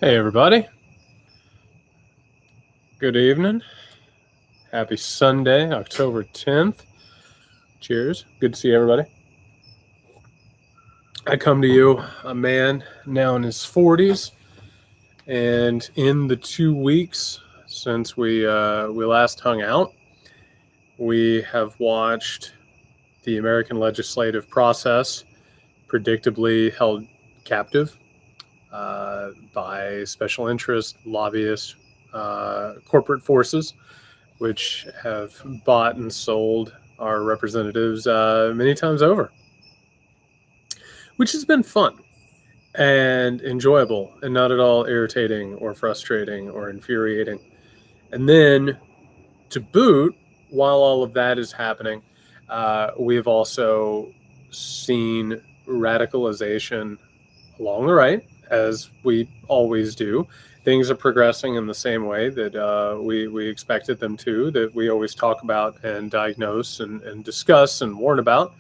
Hey everybody, good evening, happy Sunday, October 10th, cheers, good to see everybody. I come to you, a man now in his 40s, and in the 2 weeks since we last hung out, we have watched the American legislative process predictably held captive by special interest, lobbyists, corporate forces, which have bought and sold our representatives many times over, which has been fun and enjoyable and not at all irritating or frustrating or infuriating. And then to boot, while all of that is happening, we have also seen radicalization along the right, as we always do. Things are progressing in the same way that we expected them to, that we always talk about and diagnose and discuss and warn about.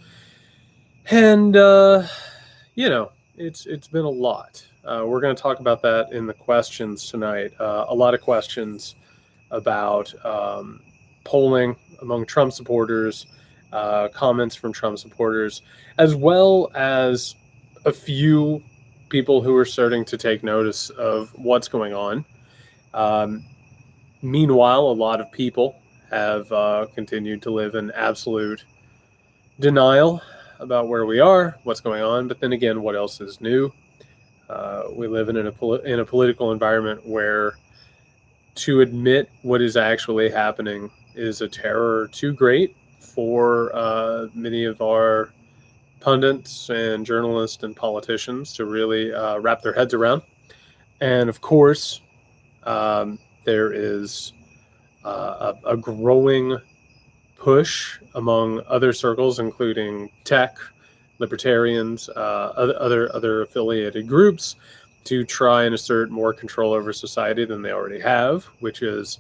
And, it's been a lot. We're going to talk about that in the questions tonight. A lot of questions about polling among Trump supporters, comments from Trump supporters, as well as a few people who are starting to take notice of what's going on. Meanwhile, a lot of people have continued to live in absolute denial about where we are, what's going on. But then again, what else is new? We live in a political environment where to admit what is actually happening is a terror too great for many of our pundits and journalists and politicians to really wrap their heads around. And of course, there is a growing push among other circles, including tech, libertarians, other affiliated groups, to try and assert more control over society than they already have, which is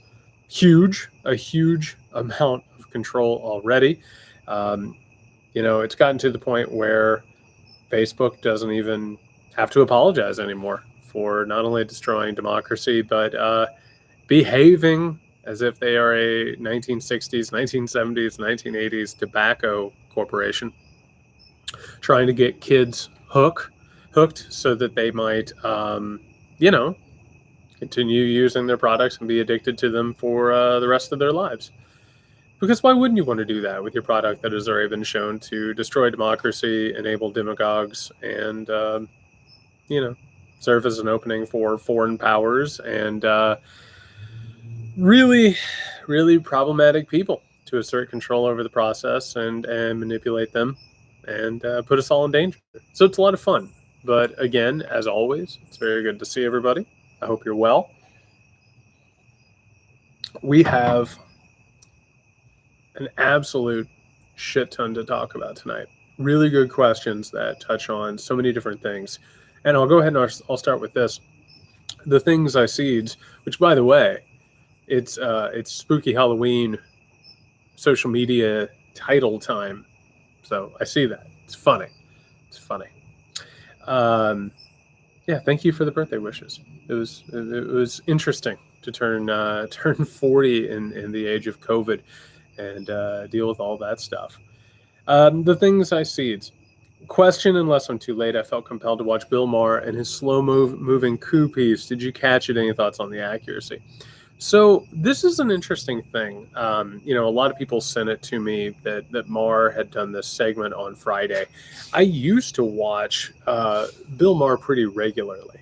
a huge amount of control already. It's gotten to the point where Facebook doesn't even have to apologize anymore for not only destroying democracy, but behaving as if they are a 1960s, 1970s, 1980s tobacco corporation, trying to get kids hooked so that they might, continue using their products and be addicted to them for the rest of their lives. Because why wouldn't you want to do that with your product that has already been shown to destroy democracy, enable demagogues, and, serve as an opening for foreign powers and really, really problematic people to assert control over the process and manipulate them and put us all in danger. So it's a lot of fun. But again, as always, it's very good to see everybody. I hope you're well. We have an absolute shit ton to talk about tonight. Really good questions that touch on so many different things. And I'll go ahead and I'll start with this. The things I seeds, which by the way, it's spooky Halloween social media title time. So I see that. It's funny. Thank you for the birthday wishes. It was interesting to turn 40 in the age of COVID and deal with all that stuff. The things I seeds. Question, unless I'm too late, I felt compelled to watch Bill Maher and his slow-moving coup piece. Did you catch it? Any thoughts on the accuracy? So this is an interesting thing. A lot of people sent it to me that Maher had done this segment on Friday. I used to watch Bill Maher pretty regularly.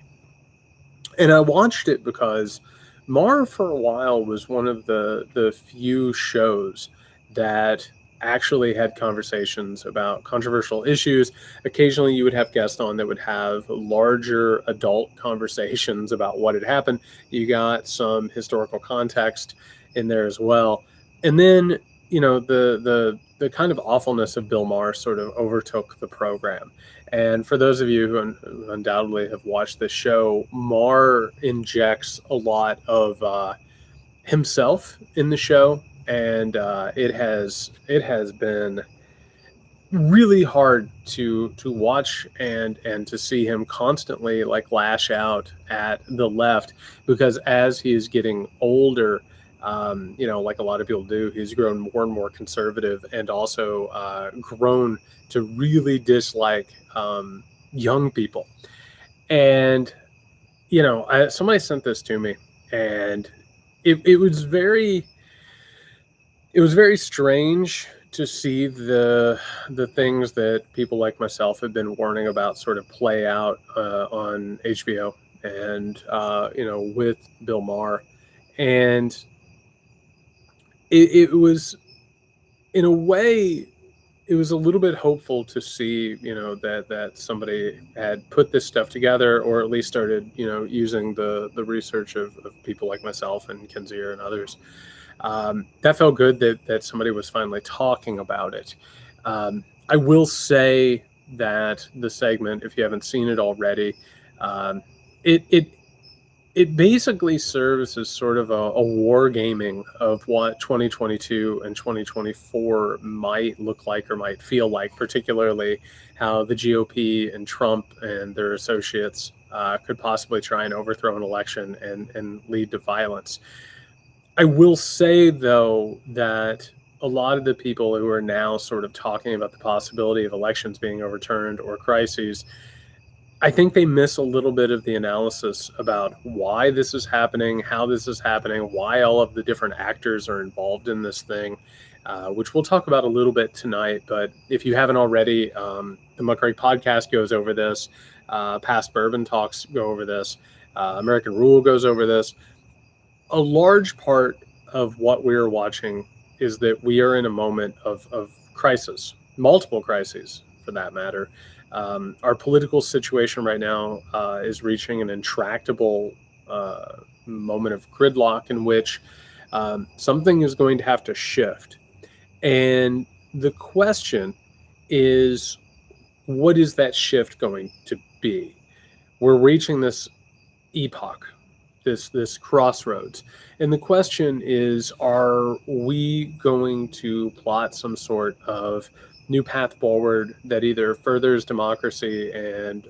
And I watched it because Maher for a while was one of the few shows that actually had conversations about controversial issues. Occasionally you would have guests on that would have larger adult conversations about what had happened. You got some historical context in there as well. And then, the kind of awfulness of Bill Maher sort of overtook the program. And for those of you who undoubtedly have watched this show, Maher injects a lot of himself in the show. And it has been really hard to watch and to see him constantly like lash out at the left, because as he is getting older, like a lot of people do, he's grown more and more conservative, and also grown to really dislike young people. And somebody sent this to me, and it was very strange to see the things that people like myself have been warning about sort of play out on HBO, and with Bill Maher. And it was, in a way, it was a little bit hopeful to see, that somebody had put this stuff together, or at least started, using the research of people like myself and Kinzier and others. That felt good that somebody was finally talking about it. I will say that the segment, if you haven't seen it already, it it it basically serves as sort of a wargaming of what 2022 and 2024 might look like or might feel like, particularly how the GOP and Trump and their associates could possibly try and overthrow an election and lead to violence. I will say, though, that a lot of the people who are now sort of talking about the possibility of elections being overturned or crises, I think they miss a little bit of the analysis about why this is happening, how this is happening, why all of the different actors are involved in this thing, which we'll talk about a little bit tonight. But if you haven't already, the Muckrake podcast goes over this. Past Bourbon talks go over this. American Rule goes over this. A large part of what we're watching is that we are in a moment of crisis, multiple crises for that matter. Our political situation right now is reaching an intractable moment of gridlock in which something is going to have to shift. And the question is, what is that shift going to be? We're reaching this epoch, this crossroads. And the question is, are we going to plot some sort of new path forward that either furthers democracy and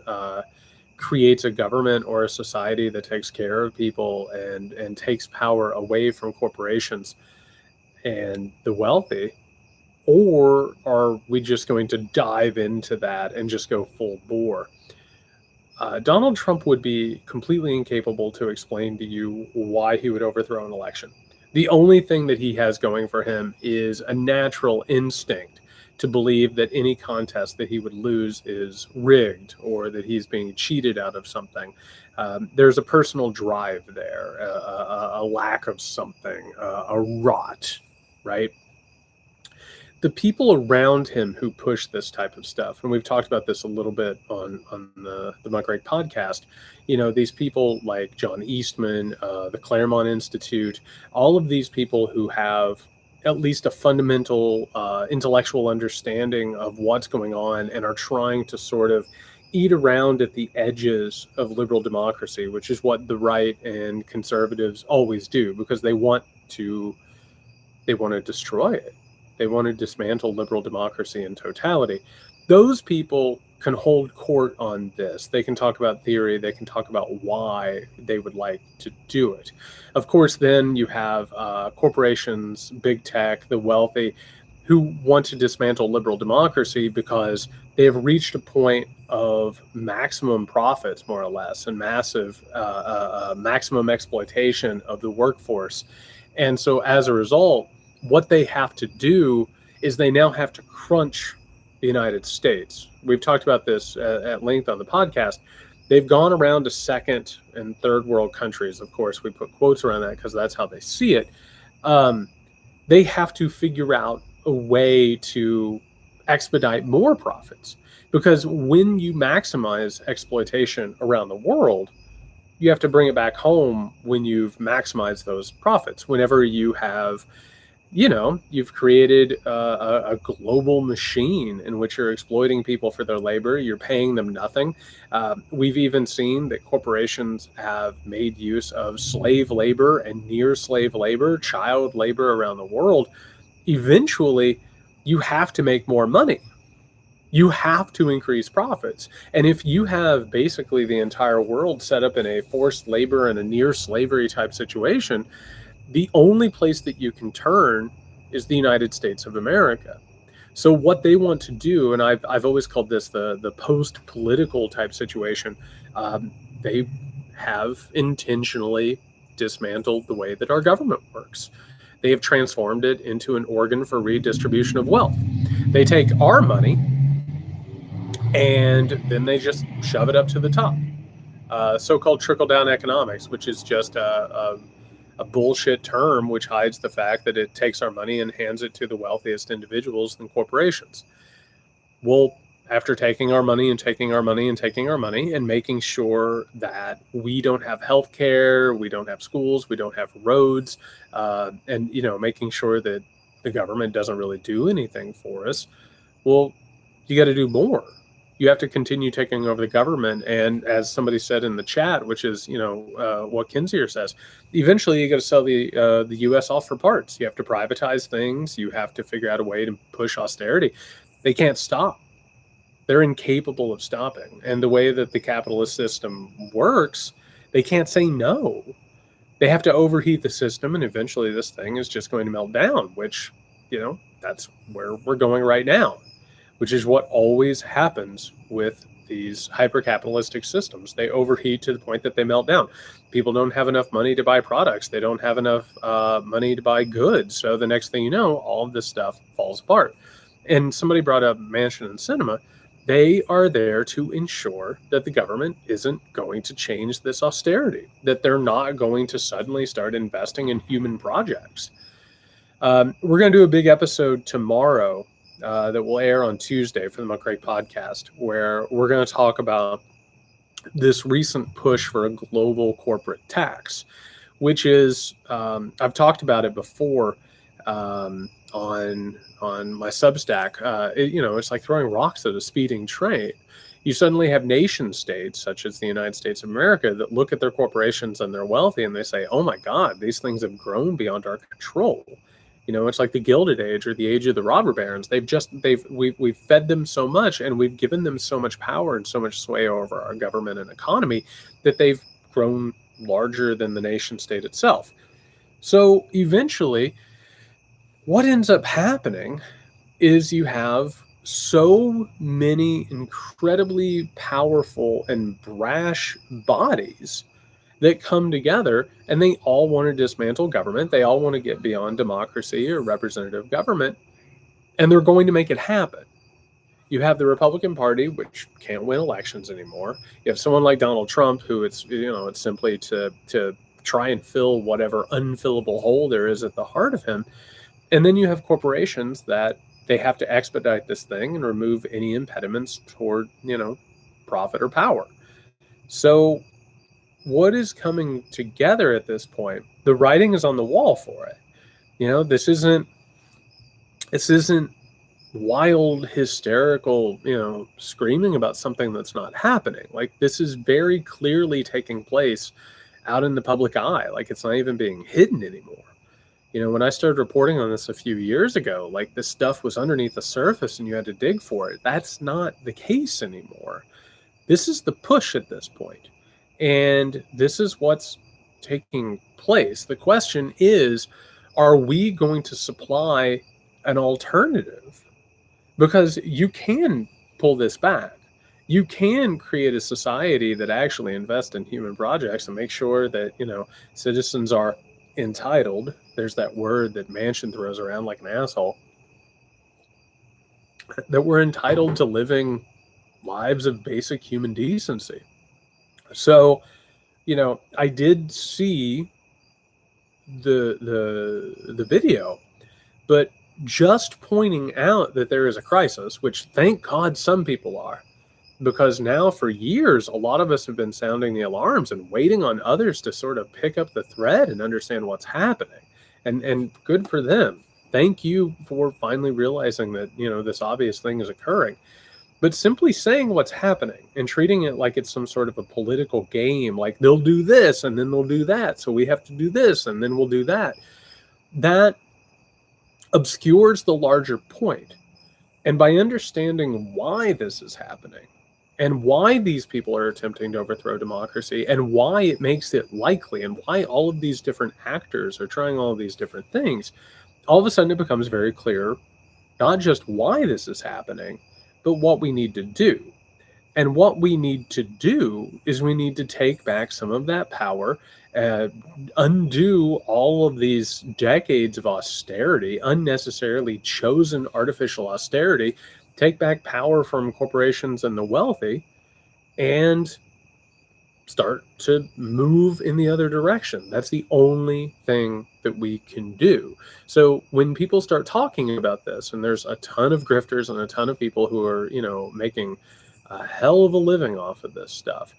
creates a government or a society that takes care of people and takes power away from corporations and the wealthy? Or are we just going to dive into that and just go full bore? Donald Trump would be completely incapable to explain to you why he would overthrow an election. The only thing that he has going for him is a natural instinct to believe that any contest that he would lose is rigged, or that he's being cheated out of something. There's a personal drive there, a lack of something, a rot, right? The people around him who push this type of stuff, and we've talked about this a little bit on the Muckrake podcast, these people like John Eastman, the Claremont Institute, all of these people who have at least a fundamental intellectual understanding of what's going on and are trying to sort of eat around at the edges of liberal democracy, which is what the right and conservatives always do, because they want to destroy it. They want to dismantle liberal democracy in totality. Those people can hold court on this. They can talk about theory. They can talk about why they would like to do it. Of course, then you have corporations, big tech, the wealthy, who want to dismantle liberal democracy because they have reached a point of maximum profits, more or less, and massive maximum exploitation of the workforce. And so as a result, what they have to do is they now have to crunch the United States. We've talked about this at length on the podcast. They've gone around to second and third world countries. Of course, we put quotes around that because that's how they see it. They have to figure out a way to expedite more profits, because when you maximize exploitation around the world, you have to bring it back home when you've maximized those profits. Whenever you have you've created a global machine in which you're exploiting people for their labor. You're paying them nothing. We've even seen that corporations have made use of slave labor and near slave labor, child labor around the world. Eventually, you have to make more money. You have to increase profits. And if you have basically the entire world set up in a forced labor and a near slavery type situation, the only place that you can turn is the United States of America. So what they want to do, and I've always called this the post-political type situation, they have intentionally dismantled the way that our government works. They have transformed it into an organ for redistribution of wealth. They take our money and then they just shove it up to the top. So-called trickle-down economics, which is just a bullshit term which hides the fact that it takes our money and hands it to the wealthiest individuals and corporations. Well, after taking our money and taking our money and taking our money and making sure that we don't have health care, we don't have schools, we don't have roads, and making sure that the government doesn't really do anything for us, well, you got to do more. You have to continue taking over the government. And as somebody said in the chat, which is, what Kinzier says, eventually you got to sell the U.S. off for parts. You have to privatize things. You have to figure out a way to push austerity. They can't stop. They're incapable of stopping. And the way that the capitalist system works, they can't say no. They have to overheat the system, and eventually this thing is just going to melt down, which, that's where we're going right now, which is what always happens with these hyper-capitalistic systems. They overheat to the point that they melt down. People don't have enough money to buy products. They don't have enough money to buy goods. So the next thing you know, all of this stuff falls apart. And somebody brought up Mansion and Cinema. They are there to ensure that the government isn't going to change this austerity, that they're not going to suddenly start investing in human projects. We're going to do a big episode tomorrow that will air on Tuesday for the Muckrake podcast, where we're going to talk about this recent push for a global corporate tax, which is, I've talked about it before on my Substack. It's like throwing rocks at a speeding train. You suddenly have nation states, such as the United States of America, that look at their corporations and they're wealthy and they say, oh my God, these things have grown beyond our control. It's like the Gilded Age or the age of the robber barons. We've fed them so much and we've given them so much power and so much sway over our government and economy that they've grown larger than the nation state itself. So eventually, what ends up happening is you have so many incredibly powerful and brash bodies that come together, and they all want to dismantle government. They all want to get beyond democracy or representative government, and they're going to make it happen. You have the Republican Party, which can't win elections anymore. You have someone like Donald Trump, who it's simply to try and fill whatever unfillable hole there is at the heart of him. And then you have corporations that they have to expedite this thing and remove any impediments toward, profit or power. So what is coming together at this point? The writing is on the wall for it. This isn't wild, hysterical, screaming about something that's not happening. Like, this is very clearly taking place out in the public eye. Like, it's not even being hidden anymore. When I started reporting on this a few years ago, like, this stuff was underneath the surface and you had to dig for it. That's not the case anymore. This is the push at this point. And this is what's taking place. The question is, are we going to supply an alternative? Because you can pull this back. You can create a society that actually invests in human projects and make sure that, citizens are entitled. There's that word that Manchin throws around like an asshole. That we're entitled to living lives of basic human decency. So, I did see the video, but just pointing out that there is a crisis, which thank God some people are, because now for years, a lot of us have been sounding the alarms and waiting on others to sort of pick up the thread and understand what's happening. And good for them. Thank you for finally realizing that, this obvious thing is occurring. But simply saying what's happening and treating it like it's some sort of a political game, like they'll do this and then they'll do that, so we have to do this and then we'll do that, that obscures the larger point. And by understanding why this is happening, and why these people are attempting to overthrow democracy, and why it makes it likely, and why all of these different actors are trying all of these different things, all of a sudden it becomes very clear not just why this is happening, but what we need to do. And what we need to do is we need to take back some of that power, undo all of these decades of austerity, unnecessarily chosen artificial austerity, take back power from corporations and the wealthy, and start to move in the other direction. That's the only thing that we can do. So when people start talking about this, and there's a ton of grifters and a ton of people who are, making a hell of a living off of this stuff.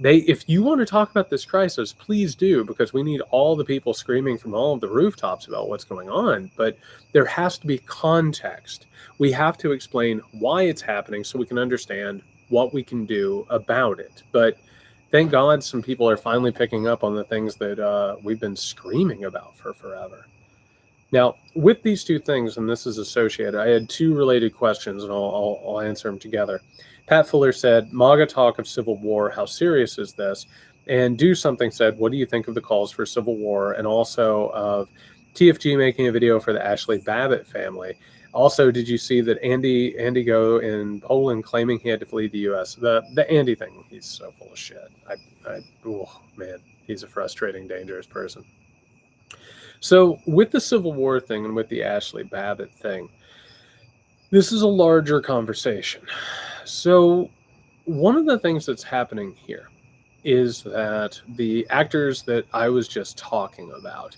If you want to talk about this crisis, please do, because we need all the people screaming from all of the rooftops about what's going on. But there has to be context. We have to explain why it's happening so we can understand what we can do about it. But thank God some people are finally picking up on the things that we've been screaming about for forever. Now, with these two things, and this is associated, I had two related questions, and I'll answer them together. Pat Fuller said, MAGA talk of civil war, how serious is this? And Do Something said, what do you think of the calls for civil war, and also of TFG making a video for the Ashley Babbitt family? Also, did you see that Andy Go in Poland claiming he had to flee the U.S.? The Andy thing, he's so full of shit. Oh man, he's a frustrating, dangerous person. So with the Civil War thing and with the Ashley Babbitt thing, this is a larger conversation. So one of the things that's happening here is that the actors that I was just talking about,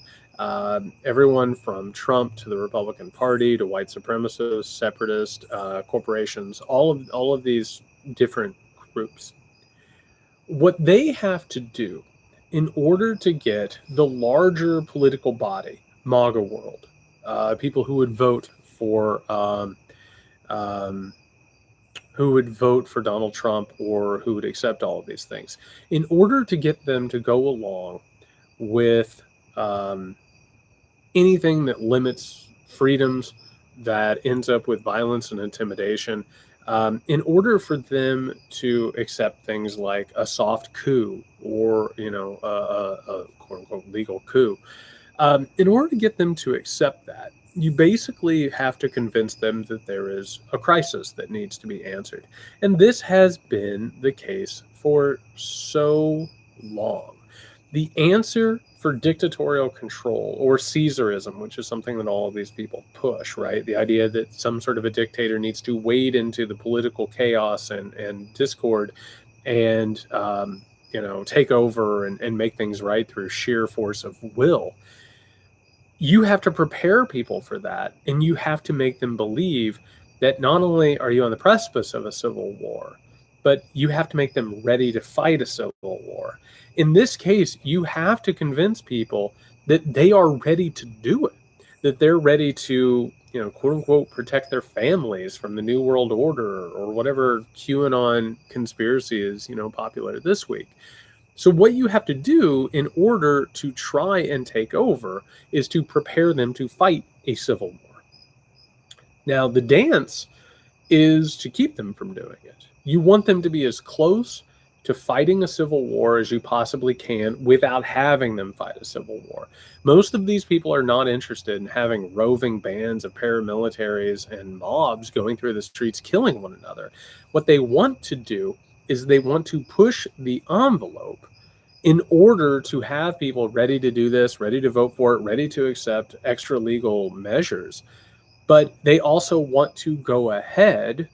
everyone from Trump to the Republican Party to white supremacists, separatist corporations, all of these different groups, what they have to do in order to get the larger political body, MAGA world, people who would vote for Donald Trump or who would accept all of these things, in order to get them to go along with anything that limits freedoms, that ends up with violence and intimidation, in order for them to accept things like a soft coup or, a quote unquote legal coup, in order to get them to accept that, you basically have to convince them that there is a crisis that needs to be answered. And this has been the case for so long. The answer for dictatorial control, or Caesarism, which is something that all of these people push, right? The idea that some sort of a dictator needs to wade into the political chaos and discord and, take over and make things right through sheer force of will. You have to prepare people for that, and you have to make them believe that not only are you on the precipice of a civil war, but you have to make them ready to fight a civil war. In this case, you have to convince people that they are ready to do it, that they're ready to, quote unquote, protect their families from the New World Order or whatever QAnon conspiracy is, popular this week. So what you have to do in order to try and take over is to prepare them to fight a civil war. Now, the dance is to keep them from doing it. You want them to be as close to fighting a civil war as you possibly can without having them fight a civil war. Most of these people are not interested in having roving bands of paramilitaries and mobs going through the streets killing one another. What they want to do is they want to push the envelope in order to have people ready to do this, ready to vote for it, ready to accept extra legal measures. But they also want to go ahead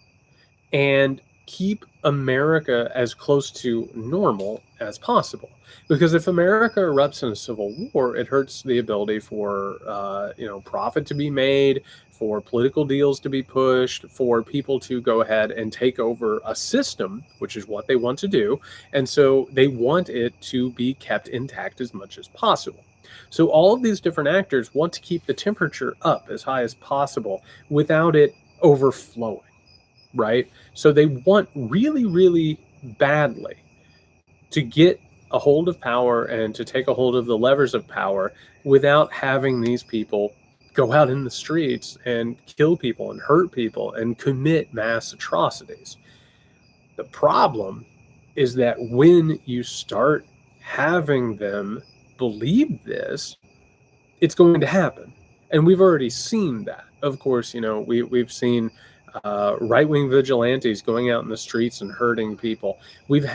and keep America as close to normal as possible. Because if America erupts in a civil war, it hurts the ability for profit to be made, for political deals to be pushed, for people to go ahead and take over a system, which is what they want to do. And so they want it to be kept intact as much as possible. So all of these different actors want to keep the temperature up as high as possible without it overflowing, right? So they want really, really badly to get a hold of power and to take a hold of the levers of power without having these people go out in the streets and kill people and hurt people and commit mass atrocities. The problem is that when you start having them believe this, it's going to happen. And we've already seen that. Of course, we've seen right-wing vigilantes going out in the streets and hurting people. We've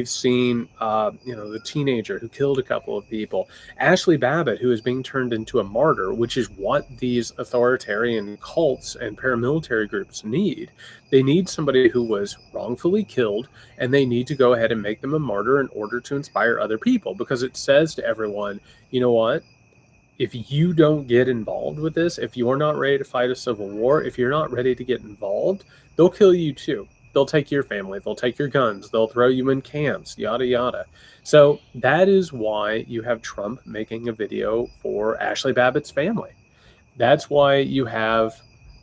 seen the teenager who killed a couple of people, Ashley Babbitt, who is being turned into a martyr, which is what these authoritarian cults and paramilitary groups need. They need somebody who was wrongfully killed, and they need to go ahead and make them a martyr in order to inspire other people, because it says to everyone, you know what? If you don't get involved with this, if you're not ready to fight a civil war, if you're not ready to get involved, they'll kill you too. They'll take your family, they'll take your guns, they'll throw you in camps, yada, yada. So that is why you have Trump making a video for Ashley Babbitt's family. That's why you have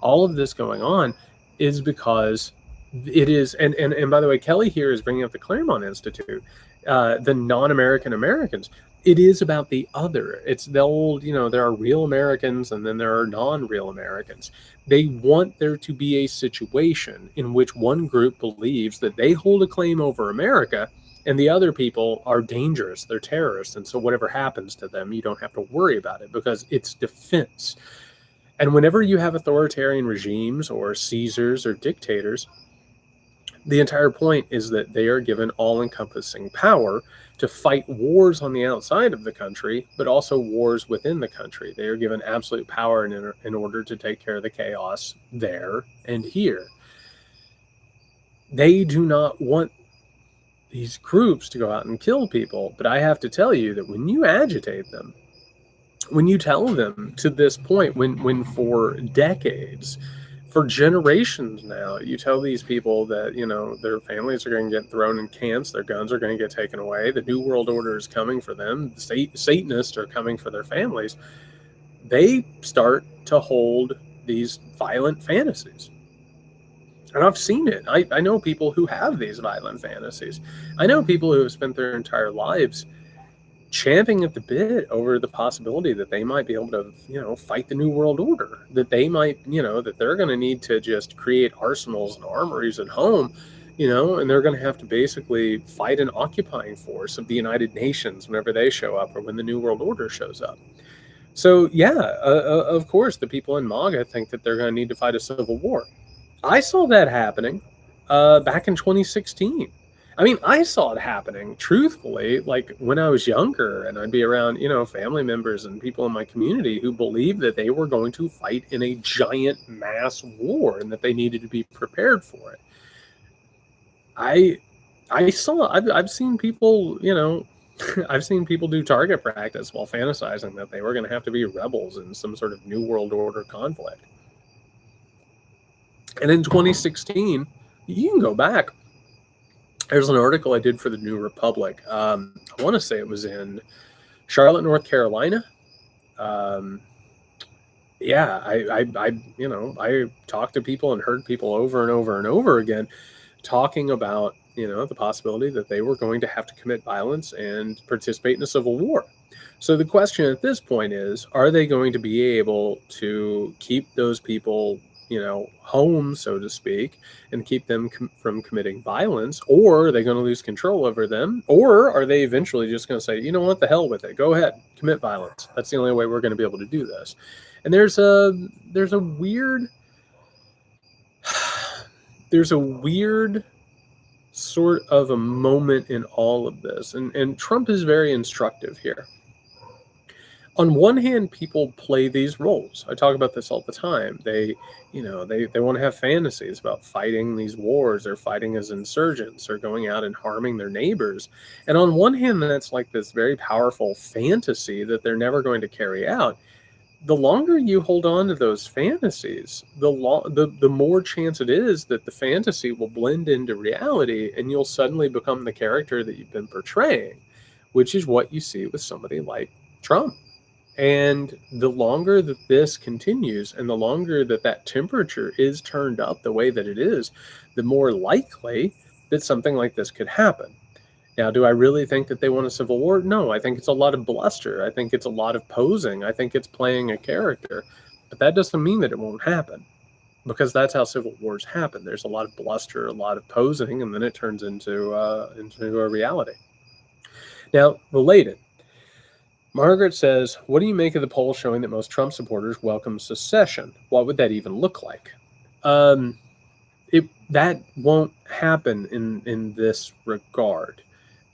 all of this going on, is because it is, and by the way, Kelly here is bringing up the Claremont Institute, the non-American Americans. It is about the other. It's the old, there are real Americans and then there are non-real Americans. They want there to be a situation in which one group believes that they hold a claim over America and the other people are dangerous, they're terrorists, and so whatever happens to them, you don't have to worry about it because it's defense. And whenever you have authoritarian regimes or Caesars or dictators, the entire point is that they are given all-encompassing power to fight wars on the outside of the country, but also wars within the country. They are given absolute power in order to take care of the chaos there and here. They do not want these groups to go out and kill people, but I have to tell you that when you agitate them, when you tell them to this point, when for decades, for generations now, you tell these people that, their families are going to get thrown in camps, their guns are going to get taken away, the New World Order is coming for them, the Satanists are coming for their families, they start to hold these violent fantasies. And I've seen it. I know people who have these violent fantasies. I know people who have spent their entire lives champing at the bit over the possibility that they might be able to, fight the New World Order, that they might, that they're going to need to just create arsenals and armories at home, and they're going to have to basically fight an occupying force of the United Nations whenever they show up or when the New World Order shows up. So, of course, the people in MAGA think that they're going to need to fight a civil war. I saw that happening back in 2016. I mean, I saw it happening, truthfully, like when I was younger and I'd be around, family members and people in my community who believed that they were going to fight in a giant mass war and that they needed to be prepared for it. I've seen people, I've seen people do target practice while fantasizing that they were going to have to be rebels in some sort of New World Order conflict. And in 2016, you can go back. There's an article I did for the New Republic. I want to say it was in Charlotte, North Carolina. I talked to people and heard people over and over and over again talking about, the possibility that they were going to have to commit violence and participate in a civil war. So the question at this point is, are they going to be able to keep those people home, so to speak, and keep them from committing violence, or are they going to lose control over them, or are they eventually just going to say, what, the hell with it, go ahead, commit violence, that's the only way we're going to be able to do this. And there's a weird sort of a moment in all of this, and Trump is very instructive here. On one hand, people play these roles. I talk about this all the time. They want to have fantasies about fighting these wars or fighting as insurgents or going out and harming their neighbors. And on one hand, that's like this very powerful fantasy that they're never going to carry out. The longer you hold on to those fantasies, the more chance it is that the fantasy will blend into reality and you'll suddenly become the character that you've been portraying, which is what you see with somebody like Trump. And the longer that this continues and the longer that temperature is turned up the way that it is, the more likely that something like this could happen. Now, do I really think that they want a civil war? No, I think it's a lot of bluster. I think it's a lot of posing. I think it's playing a character. But that doesn't mean that it won't happen, because that's how civil wars happen. There's a lot of bluster, a lot of posing, and then it turns into a reality. Now, related, Margaret says, what do you make of the poll showing that most Trump supporters welcome secession? What would that even look like? That won't happen in this regard.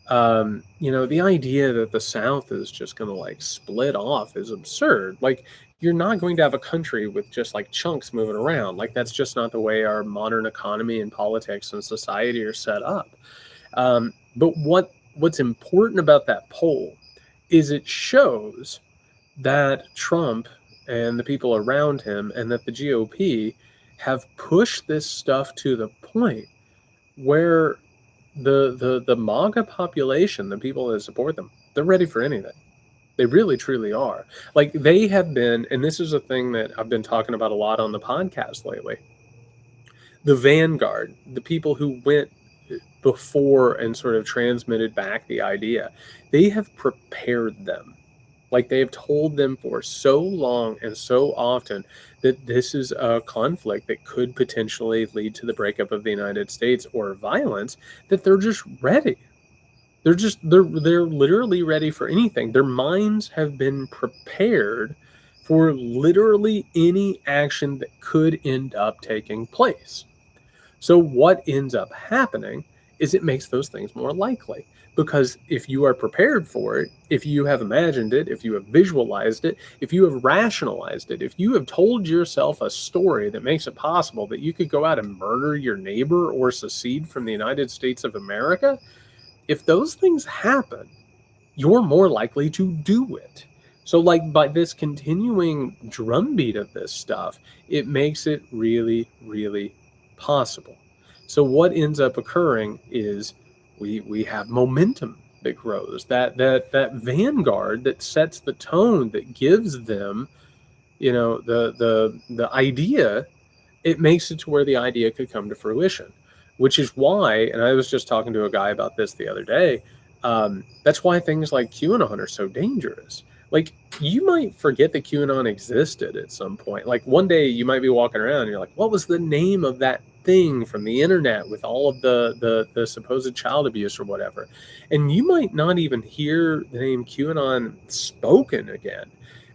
The idea that the South is just going to like split off is absurd. Like, you're not going to have a country with just like chunks moving around. Like, that's just not the way our modern economy and politics and society are set up. But what's important about that poll is it shows that Trump and the people around him and that the GOP have pushed this stuff to the point where the MAGA population, the people that support them, they're ready for anything. They really, truly are. Like, they have been, and this is a thing that I've been talking about a lot on the podcast lately, the vanguard, the people who went before and sort of transmitted back the idea, they have prepared them. Like, they have told them for so long and so often that this is a conflict that could potentially lead to the breakup of the United States or violence, that they're just ready. They're literally ready for anything. Their minds have been prepared for literally any action that could end up taking place. So what ends up happening is it makes those things more likely. Because if you are prepared for it, if you have imagined it, if you have visualized it, if you have rationalized it, if you have told yourself a story that makes it possible that you could go out and murder your neighbor or secede from the United States of America, if those things happen, you're more likely to do it. So, like, by this continuing drumbeat of this stuff, it makes it really, really possible. So what ends up occurring is we have momentum that grows, that vanguard that sets the tone, that gives them, the idea. It makes it to where the idea could come to fruition, which is why, and I was just talking to a guy about this the other day, that's why things like QAnon are so dangerous. Like, you might forget that QAnon existed at some point. Like, one day you might be walking around and you're like, what was the name of that thing from the internet with all of the supposed child abuse or whatever? And you might not even hear the name QAnon spoken again.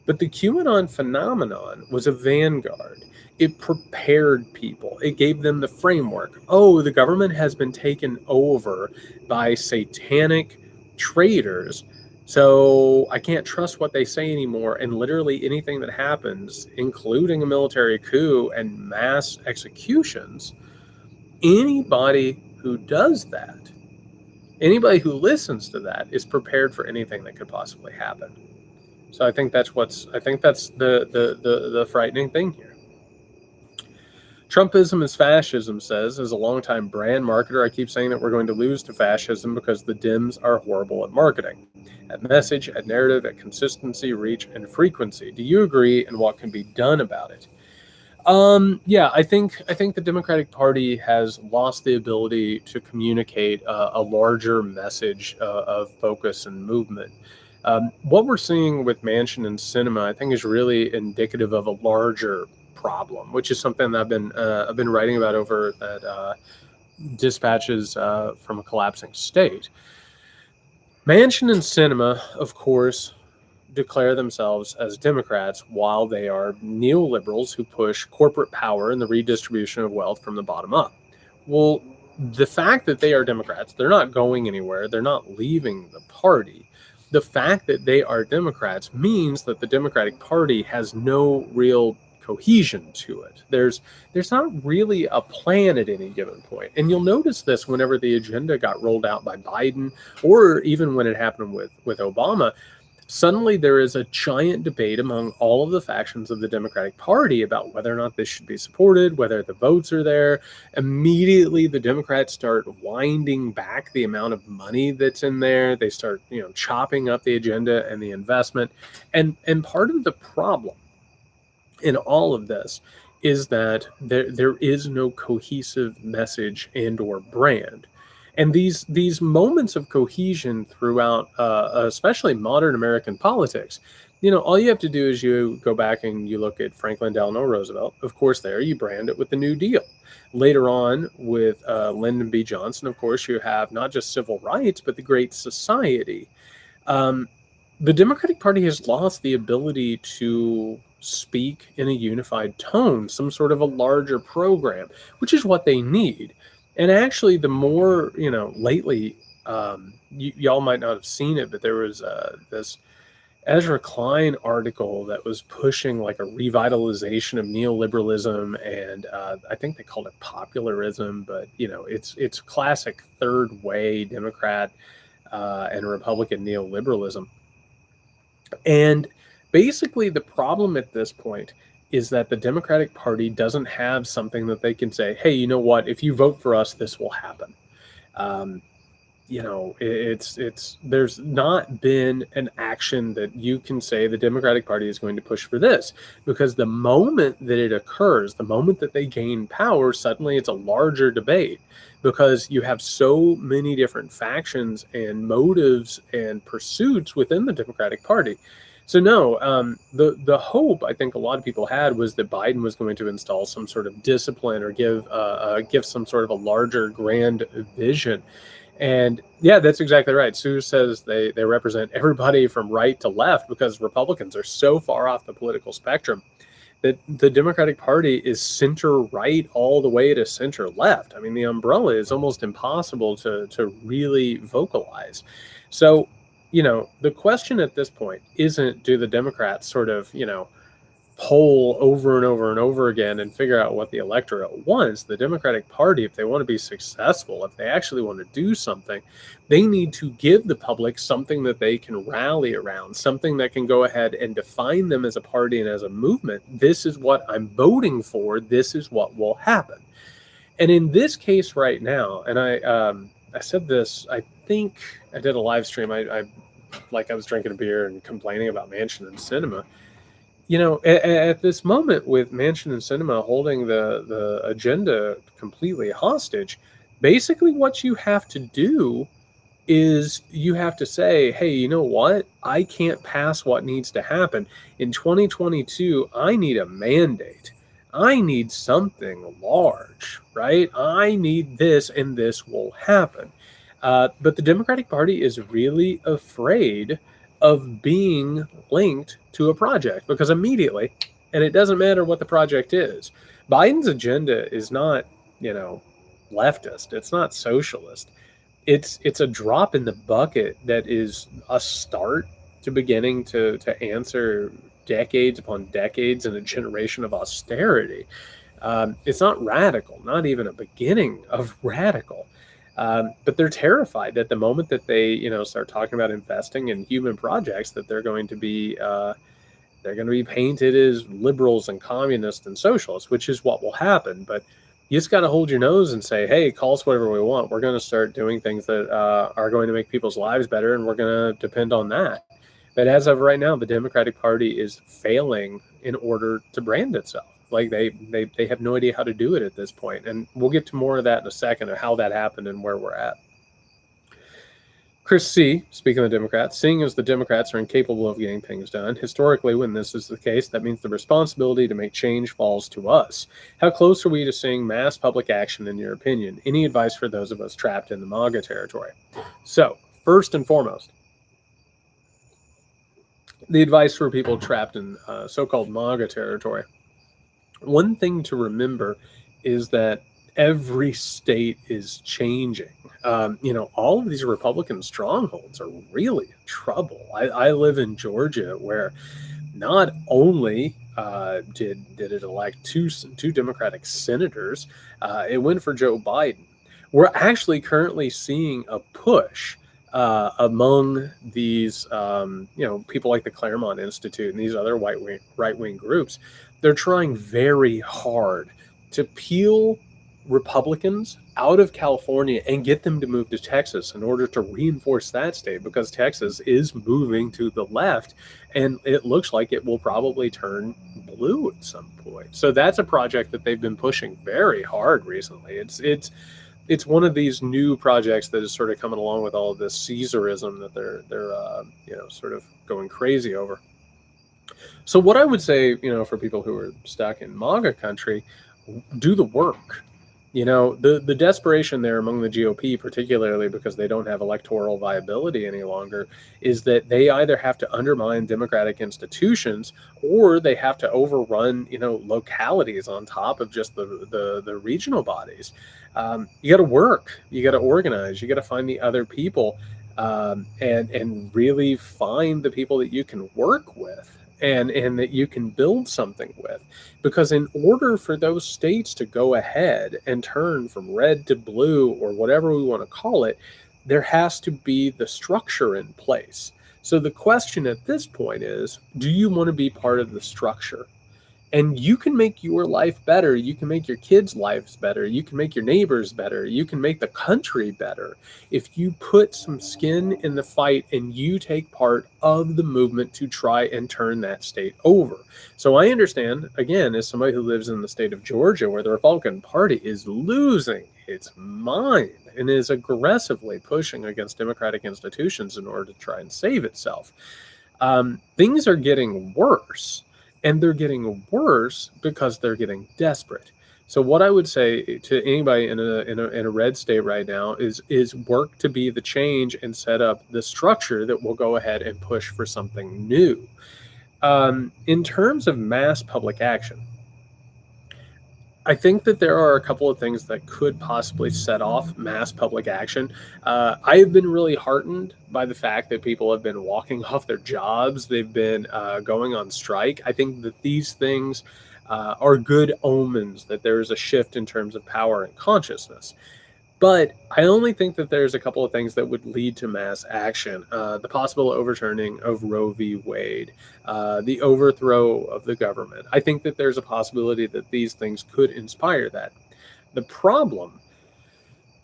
But the QAnon phenomenon was a vanguard. It prepared people. It gave them the framework. Oh, the government has been taken over by satanic traitors, so I can't trust what they say anymore. And literally anything that happens, including a military coup and mass executions, anybody who does that, anybody who listens to that, is prepared for anything that could possibly happen. So I think that's the frightening thing here. Trumpism is fascism says, as a longtime brand marketer, I keep saying that we're going to lose to fascism because the Dems are horrible at marketing, at message, at narrative, at consistency, reach, and frequency. Do you agree, and what can be done about it? Yeah, I think the Democratic Party has lost the ability to communicate a larger message of focus and movement. What we're seeing with Manchin and Sinema, I think, is really indicative of a larger problem, which is something that I've been writing about over at Dispatches from a Collapsing State. Manchin and Sinema, of course, declare themselves as Democrats while they are neoliberals who push corporate power and the redistribution of wealth from the bottom up. Well, the fact that they are Democrats, they're not going anywhere, they're not leaving the party. The fact that they are Democrats means that the Democratic Party has no real cohesion to it. There's not really a plan at any given point. And you'll notice this whenever the agenda got rolled out by Biden, or even when it happened with Obama. Suddenly there is a giant debate among all of the factions of the Democratic Party about whether or not this should be supported, whether the votes are there. Immediately the Democrats start winding back the amount of money that's in there. They start, chopping up the agenda and the investment. And part of the problem in all of this is that there is no cohesive message and or brand. And these moments of cohesion throughout, especially modern American politics, all you have to do is you go back and you look at Franklin Delano Roosevelt. Of course, there you brand it with the New Deal. Later on, with Lyndon B. Johnson, of course, you have not just civil rights, but the Great Society. Um, the Democratic Party has lost the ability to speak in a unified tone, some sort of a larger program, which is what they need. And actually, the more, lately, y'all might not have seen it, but there was this Ezra Klein article that was pushing like a revitalization of neoliberalism, and I think they called it popularism, but it's classic third way Democrat and Republican neoliberalism. And basically, the problem at this point is that the Democratic Party doesn't have something that they can say, hey, you know what? If you vote for us, this will happen. There's not been an action that you can say the Democratic Party is going to push for this, because the moment that it occurs, the moment that they gain power, suddenly it's a larger debate, because you have so many different factions and motives and pursuits within the Democratic Party. So no, the hope I think a lot of people had was that Biden was going to install some sort of discipline or give some sort of a larger grand vision. And yeah, that's exactly right. Sue says they represent everybody from right to left, because Republicans are so far off the political spectrum that the Democratic Party is center right all the way to center left. I mean, the umbrella is almost impossible to really vocalize. So, the question at this point isn't, do the Democrats sort of, poll over and over and over again and figure out what the electorate wants. The Democratic Party, if they want to be successful, if they actually want to do something, they need to give the public something that they can rally around, something that can go ahead and define them as a party and as a movement. This is what I'm voting for. This is what will happen. And in this case right now, and I said this, I think I did a live stream. I was drinking a beer and complaining about Manchin and Sinema. At this moment, with Manchin and Sinema holding the agenda completely hostage, basically what you have to do is you have to say, hey, you know what? I can't pass what needs to happen. In 2022, I need a mandate. I need something large, right? I need this, and this will happen. But the Democratic Party is really afraid of being linked to a project, because immediately, and it doesn't matter what the project is, Biden's agenda is not, leftist. It's not socialist. It's a drop in the bucket that is a start to beginning to answer decades upon decades and a generation of austerity. It's not radical, not even a beginning of radical. But they're terrified that the moment that they, start talking about investing in human projects, that they're going to be painted as liberals and communists and socialists, which is what will happen. But you just got to hold your nose and say, hey, call us whatever we want. We're going to start doing things that are going to make people's lives better, and we're going to depend on that. But as of right now, the Democratic Party is failing in order to brand itself. Like they have no idea how to do it at this point. And we'll get to more of that in a second, of how that happened and where we're at. Chris C., speaking of the Democrats, seeing as the Democrats are incapable of getting things done, historically, when this is the case, that means the responsibility to make change falls to us. How close are we to seeing mass public action, in your opinion? Any advice for those of us trapped in the MAGA territory? So, first and foremost, the advice for people trapped in so-called MAGA territory. One thing to remember is that every state is changing. All of these Republican strongholds are really in trouble. I live in Georgia, where not only did it elect two Democratic senators, it went for Joe Biden. We're actually currently seeing a push among these, people like the Claremont Institute and these other right-wing groups. They're trying very hard to peel Republicans out of California and get them to move to Texas in order to reinforce that state, because Texas is moving to the left, and it looks like it will probably turn blue at some point. So that's a project that they've been pushing very hard recently. It's it's one of these new projects that is sort of coming along with all of this Caesarism that they're sort of going crazy over. So what I would say, for people who are stuck in MAGA country, do the work. The desperation there among the GOP, particularly because they don't have electoral viability any longer, is that they either have to undermine democratic institutions or they have to overrun, localities on top of just the regional bodies. You got to work, you got to organize, you got to find the other people, and really find the people that you can work with and that you can build something with. Because in order for those states to go ahead and turn from red to blue, or whatever we want to call it, there has to be the structure in place. So the question at this point is, do you want to be part of the structure? And you can make your life better. You can make your kids' lives better. You can make your neighbors better. You can make the country better if you put some skin in the fight and you take part of the movement to try and turn that state over. So I understand, again, as somebody who lives in the state of Georgia, where the Republican Party is losing its mind and is aggressively pushing against democratic institutions in order to try and save itself. Things are getting worse. And they're getting worse because they're getting desperate. So what I would say to anybody in a red state right now is work to be the change and set up the structure that will go ahead and push for something new. In terms of mass public action, I think that there are a couple of things that could possibly set off mass public action. I have been really heartened by the fact that people have been walking off their jobs. They've been going on strike. I think that these things are good omens that there is a shift in terms of power and consciousness. But I only think that there's a couple of things that would lead to mass action. The possible overturning of Roe v. Wade, the overthrow of the government. I think that there's a possibility that these things could inspire that. The problem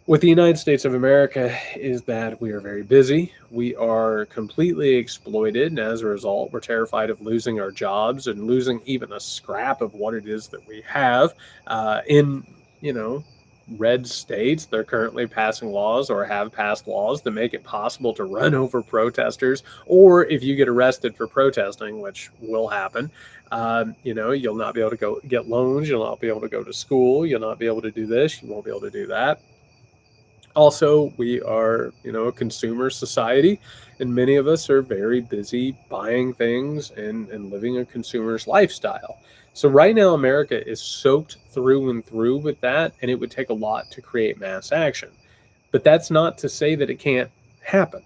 with the United States of America is that we are very busy. We are completely exploited. And as a result, we're terrified of losing our jobs and losing even a scrap of what it is that we have in red states. They're currently passing laws or have passed laws that make it possible to run over protesters, or if you get arrested for protesting, which will happen, you'll not be able to go get loans, you'll not be able to go to school, you'll not be able to do this, you won't be able to do that. Also, we are, a consumer society, and many of us are very busy buying things and living a consumer's lifestyle. So right now, America is soaked through and through with that, and it would take a lot to create mass action. But that's not to say that it can't happen,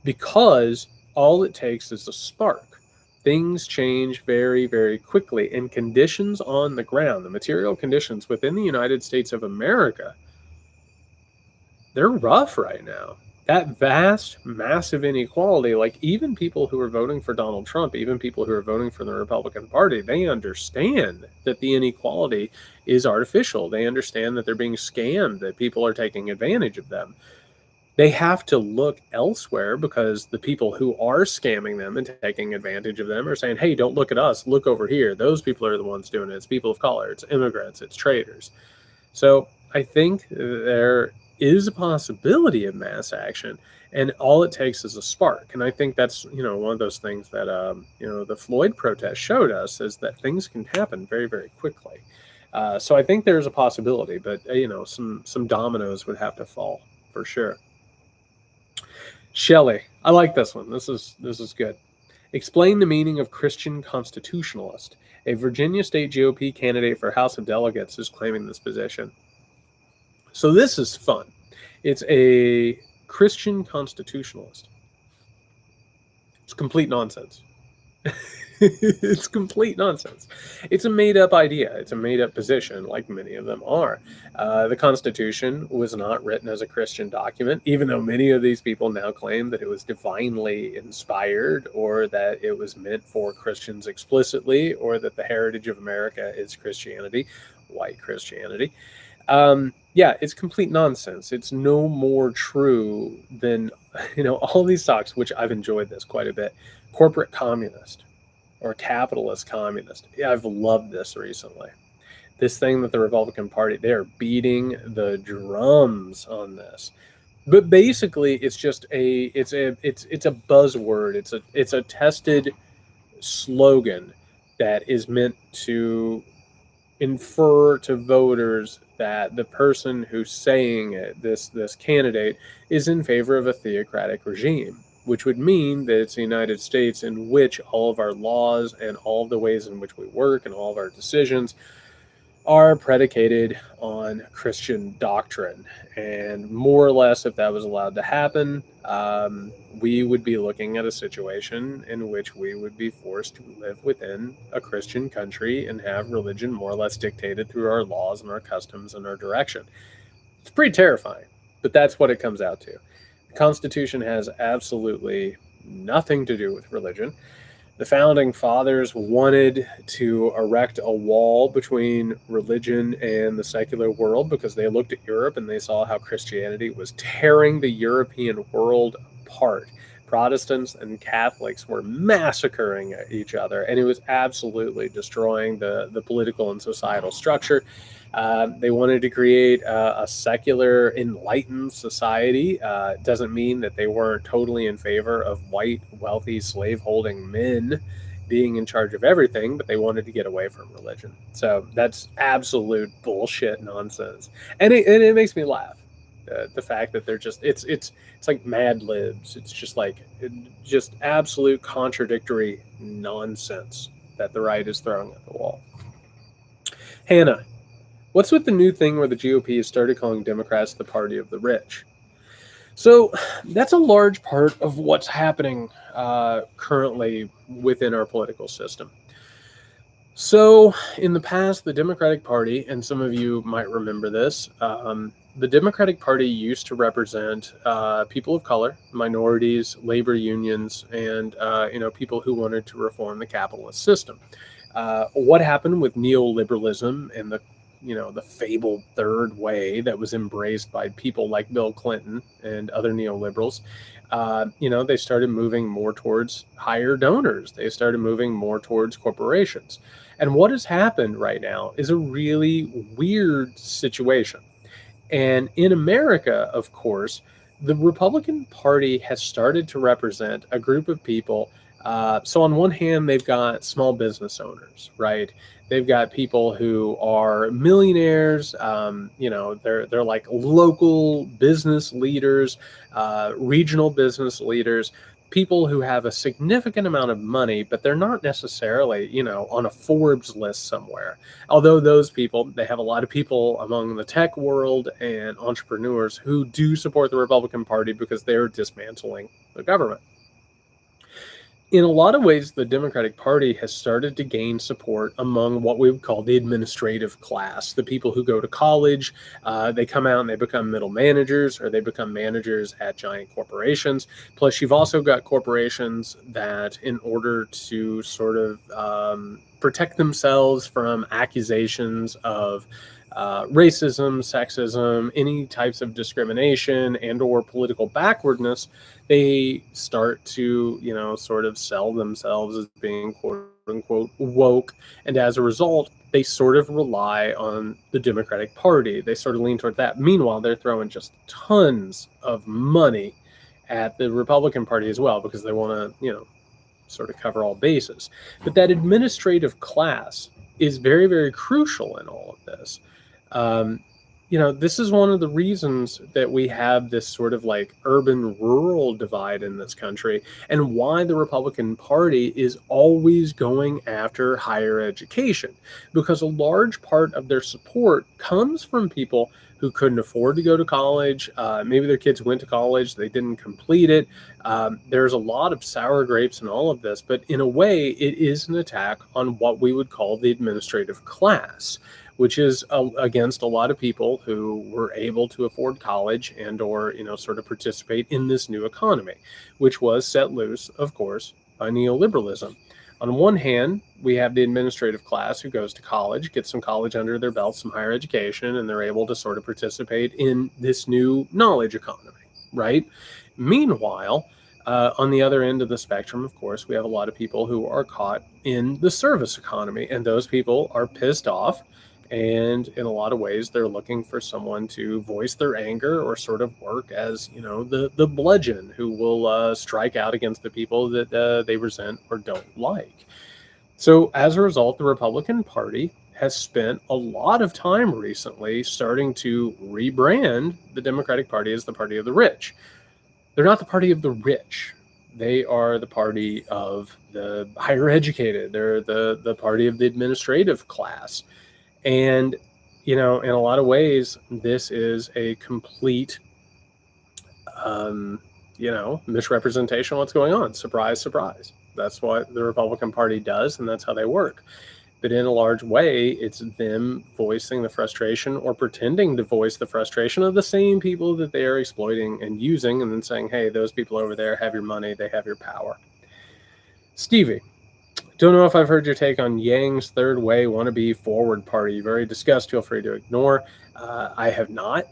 because all it takes is a spark. Things change very, very quickly, and conditions on the ground, the material conditions within the United States of America, they're rough right now. That vast, massive inequality, like even people who are voting for Donald Trump, even people who are voting for the Republican Party, they understand that the inequality is artificial. They understand that they're being scammed, that people are taking advantage of them. They have to look elsewhere because the people who are scamming them and taking advantage of them are saying, hey, don't look at us, look over here. Those people are the ones doing it. It's people of color, it's immigrants, it's traders. So I think there is a possibility of mass action, and all it takes is a spark. And I think that's, one of those things that, the Floyd protest showed us, is that things can happen very, very quickly. So I think there's a possibility, but, some dominoes would have to fall for sure. Shelley, I like this one. This is good. Explain the meaning of Christian Constitutionalist. A Virginia State GOP candidate for House of Delegates is claiming this position. So this is fun. It's a Christian Constitutionalist. It's complete nonsense. It's complete nonsense. It's a made-up idea. It's a made-up position, like many of them are. The Constitution was not written as a Christian document, even though many of these people now claim that it was divinely inspired, or that it was meant for Christians explicitly, or that the heritage of America is Christianity, white Christianity. It's complete nonsense. It's no more true than, all these talks, which I've enjoyed this quite a bit. Corporate communist or capitalist communist. Yeah, I've loved this recently. This thing that the Republican Party, they are beating the drums on this. But basically, it's just it's a buzzword. It's a tested slogan that is meant to infer to voters that the person who's saying it, this candidate, is in favor of a theocratic regime, which would mean that it's the United States in which all of our laws and all of the ways in which we work and all of our decisions are predicated on Christian doctrine. And more or less, if that was allowed to happen, we would be looking at a situation in which we would be forced to live within a Christian country and have religion more or less dictated through our laws and our customs and our direction. It's pretty terrifying, but that's what it comes out to. The Constitution has absolutely nothing to do with religion. The founding fathers wanted to erect a wall between religion and the secular world because they looked at Europe and they saw how Christianity was tearing the European world apart. Protestants and Catholics were massacring each other, and it was absolutely destroying the political and societal structure. They wanted to create a secular, enlightened society. Doesn't mean that they weren't totally in favor of white, wealthy, slave-holding men being in charge of everything, but they wanted to get away from religion. So that's absolute bullshit nonsense, and it makes me laugh. The fact that they're just it's like Mad Libs. It's just like just absolute contradictory nonsense that the right is throwing at the wall. Hannah, what's with the new thing where the GOP has started calling Democrats the party of the rich? So that's a large part of what's happening currently within our political system. So in the past, the Democratic Party, and some of you might remember this, the Democratic Party used to represent people of color, minorities, labor unions, and people who wanted to reform the capitalist system. What happened with neoliberalism and the fabled third way that was embraced by people like Bill Clinton and other neoliberals? They started moving more towards higher donors. They started moving more towards corporations. And what has happened right now is a really weird situation. And in America, of course, the Republican Party has started to represent a group of people. So on one hand, they've got small business owners, right? They've got people who are millionaires. They're like local business leaders, regional business leaders, people who have a significant amount of money, but they're not necessarily, on a Forbes list somewhere. Although those people, they have a lot of people among the tech world and entrepreneurs who do support the Republican Party because they're dismantling the government. In a lot of ways, the Democratic Party has started to gain support among what we would call the administrative class, the people who go to college. They come out and they become middle managers, or they become managers at giant corporations. Plus, you've also got corporations that, in order to sort of protect themselves from accusations of racism, sexism, any types of discrimination and or political backwardness, they start to, sort of sell themselves as being quote unquote woke. And as a result, they sort of rely on the Democratic Party. They sort of lean toward that. Meanwhile, they're throwing just tons of money at the Republican Party as well, because they want to, sort of cover all bases. But that administrative class is very, very crucial in all of this. This is one of the reasons that we have this sort of like urban-rural divide in this country, and why the Republican Party is always going after higher education, because a large part of their support comes from people who couldn't afford to go to college. Maybe their kids went to college, they didn't complete it. There's a lot of sour grapes in all of this, but in a way, it is an attack on what we would call the administrative class, which is against a lot of people who were able to afford college and or, sort of participate in this new economy, which was set loose, of course, by neoliberalism. On one hand, we have the administrative class who goes to college, gets some college under their belt, some higher education, and they're able to sort of participate in this new knowledge economy, right? Meanwhile, on the other end of the spectrum, of course, we have a lot of people who are caught in the service economy, and those people are pissed off And in a lot of ways, they're looking for someone to voice their anger or sort of work as, the bludgeon who will strike out against the people that they resent or don't like. So as a result, the Republican Party has spent a lot of time recently starting to rebrand the Democratic Party as the party of the rich. They're not the party of the rich. They are the party of the higher educated. They're the party of the administrative class. And, in a lot of ways, this is a complete, misrepresentation of what's going on. Surprise, surprise. That's what the Republican Party does, and that's how they work. But in a large way, it's them voicing the frustration or pretending to voice the frustration of the same people that they are exploiting and using, and then saying, hey, those people over there have your money, they have your power. Stevie, don't know if I've heard your take on Yang's third way wannabe forward party. You've already discussed, feel free to ignore. I have not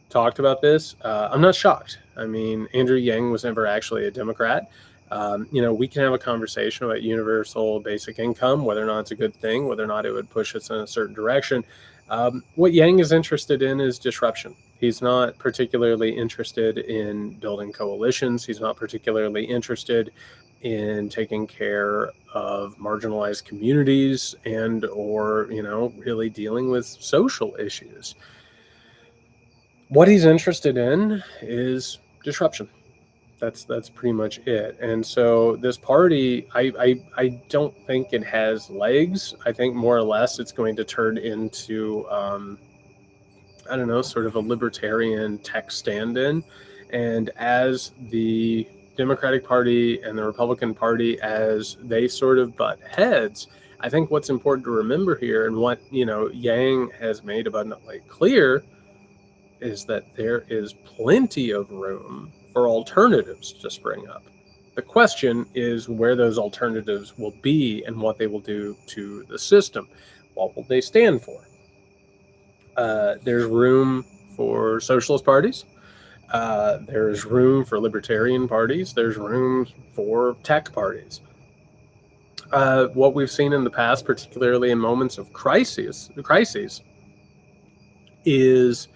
talked about this. I'm not shocked. I mean, Andrew Yang was never actually a Democrat. We can have a conversation about universal basic income, whether or not it's a good thing, whether or not it would push us in a certain direction. What Yang is interested in is disruption. He's not particularly interested in building coalitions. He's not particularly interested in taking care of marginalized communities and or, really dealing with social issues. What he's interested in is disruption. That's pretty much it. And so this party, I don't think it has legs. I think more or less it's going to turn into, sort of a libertarian tech stand-in. And as the Democratic Party and the Republican Party, as they sort of butt heads, I think what's important to remember here, and what, Yang has made abundantly clear, is that there is plenty of room for alternatives to spring up. The question is where those alternatives will be and what they will do to the system. What will they stand for? There's room for socialist parties. There's room for libertarian parties. There's room for tech parties. What we've seen in the past, particularly in moments of crises, is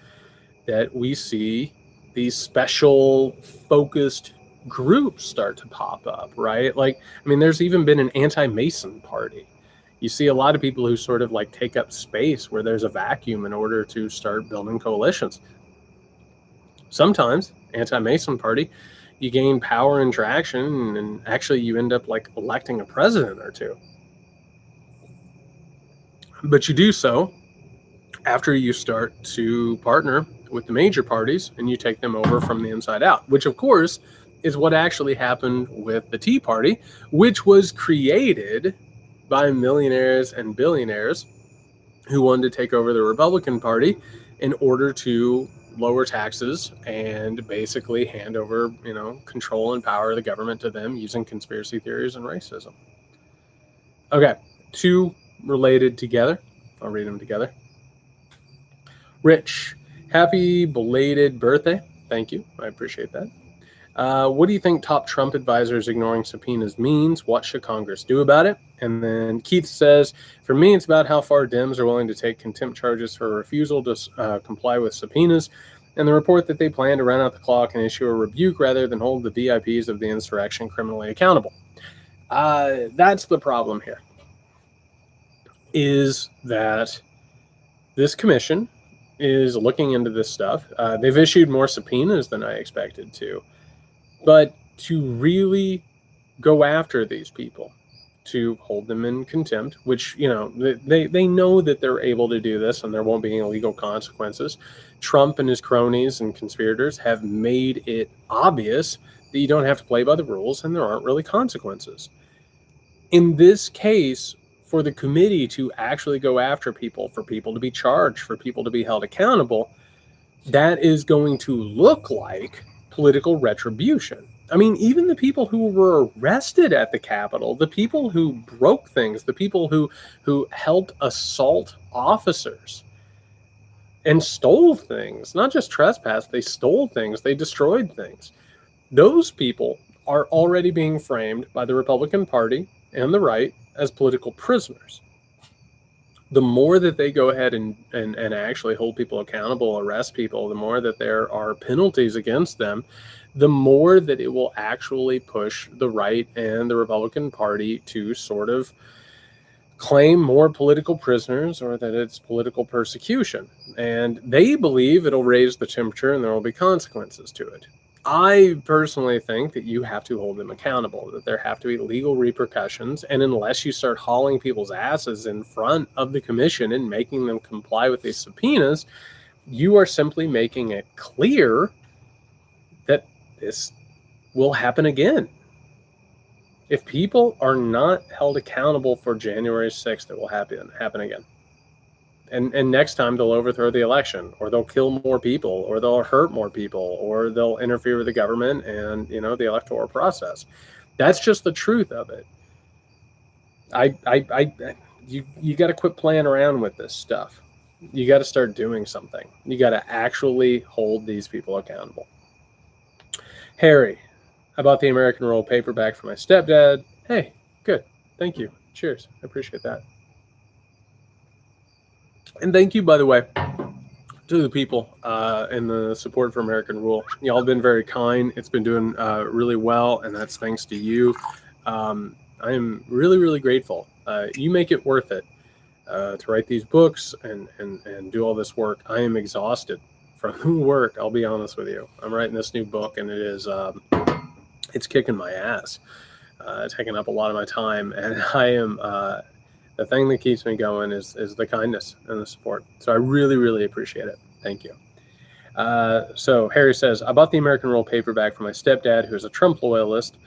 that we see these special focused groups start to pop up, right? There's even been an anti-Mason party. You see a lot of people who sort of take up space where there's a vacuum in order to start building coalitions. Sometimes, anti-Mason party, you gain power and traction, and actually you end up electing a president or two. But you do so after you start to partner with the major parties and you take them over from the inside out, which of course is what actually happened with the Tea Party, which was created by millionaires and billionaires who wanted to take over the Republican Party in order to lower taxes and basically hand over, control and power of the government to them using conspiracy theories and racism. Okay, two related together. I'll read them together. Rich, happy belated birthday. Thank you. I appreciate that. What do you think top Trump advisors ignoring subpoenas means? What should Congress do about it? And then Keith says, for me, it's about how far Dems are willing to take contempt charges for refusal to comply with subpoenas, and the report that they plan to run out the clock and issue a rebuke rather than hold the VIPs of the insurrection criminally accountable. That's the problem here, is that this commission is looking into this stuff. They've issued more subpoenas than I expected to. But to really go after these people, to hold them in contempt, which, they know that they're able to do this and there won't be any legal consequences. Trump and his cronies and conspirators have made it obvious that you don't have to play by the rules and there aren't really consequences. In this case, for the committee to actually go after people, for people to be charged, for people to be held accountable, that is going to look like political retribution. Even the people who were arrested at the Capitol, the people who broke things, the people who helped assault officers and stole things, not just trespass, they stole things, they destroyed things. Those people are already being framed by the Republican Party and the right as political prisoners. the more that they go ahead and actually hold people accountable, arrest people, the more that there are penalties against them, the more that it will actually push the right and the Republican Party to sort of claim more political prisoners, or that it's political persecution. And they believe it'll raise the temperature and there will be consequences to it. I personally think that you have to hold them accountable, that there have to be legal repercussions. And unless you start hauling people's asses in front of the commission and making them comply with these subpoenas, you are simply making it clear that this will happen again. If people are not held accountable for January 6th, it will happen again. And next time they'll overthrow the election, or they'll kill more people, or they'll hurt more people, or they'll interfere with the government and, you know, the electoral process. That's just the truth of it. You got to quit playing around with this stuff. You got to start doing something. You got to actually hold these people accountable. Harry, I bought the American Roll paperback for my stepdad. Hey, good. Thank you. Cheers. I appreciate that. And thank you, by the way, to the people and the support for American Rule. Y'all have been very kind. It's been doing really well, and that's thanks to you. I am really, really grateful. You make it worth it to write these books and do all this work. I am exhausted from work, I'll be honest with you. I'm writing this new book, and it is it's kicking my ass. Taking up a lot of my time, and I am the thing that keeps me going is the kindness and the support. So I really, really appreciate it. Thank you. So Harry says, I bought the American Roll paperback for my stepdad, who's a Trump loyalist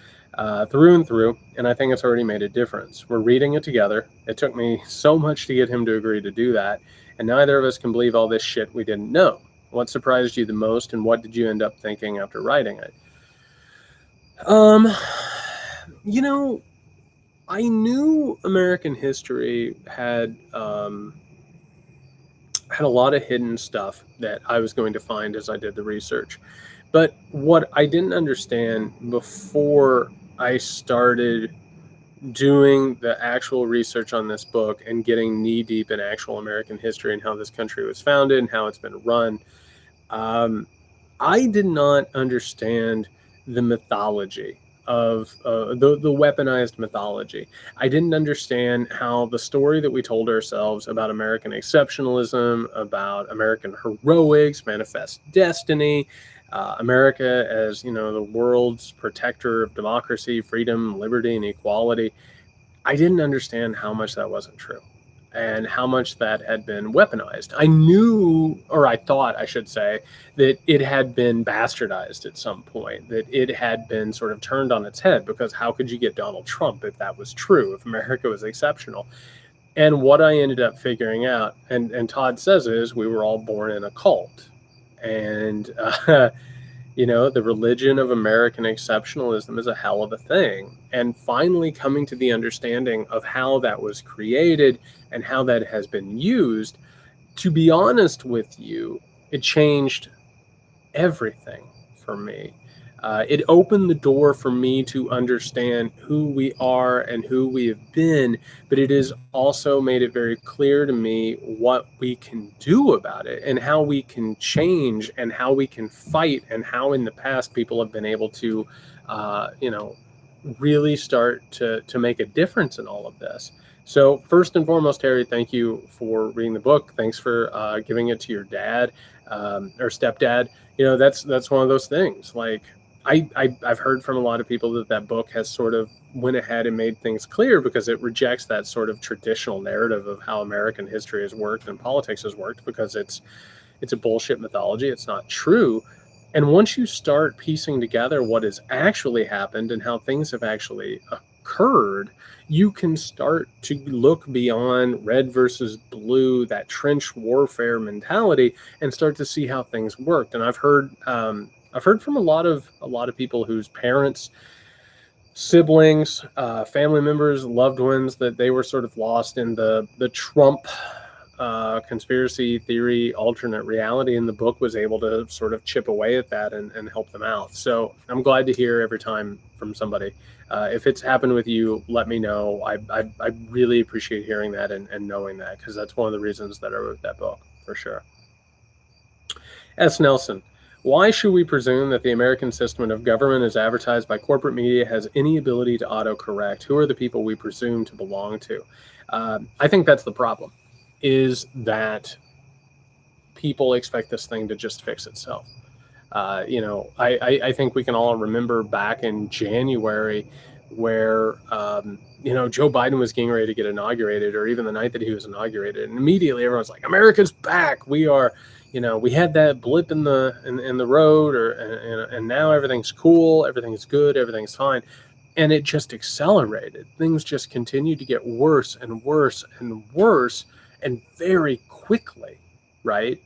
through and through, and I think it's already made a difference. We're reading it together. It took me so much to get him to agree to do that, and neither of us can believe all this shit we didn't know. What surprised you the most, and what did you end up thinking after writing it? You know, I knew American history had a lot of hidden stuff that I was going to find as I did the research. But what I didn't understand before I started doing the actual research on this book and getting knee deep in actual American history and how this country was founded and how it's been run, I did not understand the mythology of the weaponized mythology. I didn't understand how the story that we told ourselves about American exceptionalism, about American heroics, manifest destiny, America as, you know, the world's protector of democracy, freedom, liberty, and equality. I didn't understand how much that wasn't true, and how much that had been weaponized. I knew, or I thought, I should say, that it had been bastardized at some point, that it had been sort of turned on its head, because how could you get Donald Trump if that was true, if America was exceptional? And what I ended up figuring out, and Todd says, is we were all born in a cult. And, you know, the religion of American exceptionalism is a hell of a thing. And finally coming to the understanding of how that was created and how that has been used, to be honest with you, it changed everything for me. It opened the door for me to understand who we are and who we have been, but it has also made it very clear to me what we can do about it and how we can change and how we can fight, and how in the past people have been able to, you know, really start to make a difference in all of this. So first and foremost, Harry, thank you for reading the book. Thanks for giving it to your dad or stepdad. You know, that's one of those things. Like, I've heard from a lot of people that book has sort of went ahead and made things clear, because it rejects that sort of traditional narrative of how American history has worked and politics has worked, because it's a bullshit mythology. It's not true. And once you start piecing together what has actually happened and how things have actually occurred, you can start to look beyond red versus blue, that trench warfare mentality, and start to see how things worked. And I've heard from a lot of people whose parents, siblings, family members, loved ones, that they were sort of lost in the Trump conspiracy theory, alternate reality in the book was able to sort of chip away at that and help them out. So I'm glad to hear every time from somebody. If it's happened with you, let me know. I really appreciate hearing that and knowing that, because that's one of the reasons that I wrote that book, for sure. S. Nelson, why should we presume that the American system of government as advertised by corporate media has any ability to autocorrect? Who are the people we presume to belong to? I think that's the problem, is that people expect this thing to just fix itself. I think we can all remember back in January where, Joe Biden was getting ready to get inaugurated, or even the night that he was inaugurated. And immediately everyone's like, America's back. We are, we had that blip in the road, and now everything's cool. Everything's good. Everything's fine. And it just accelerated. Things just continued to get worse and worse and worse, and very quickly, right?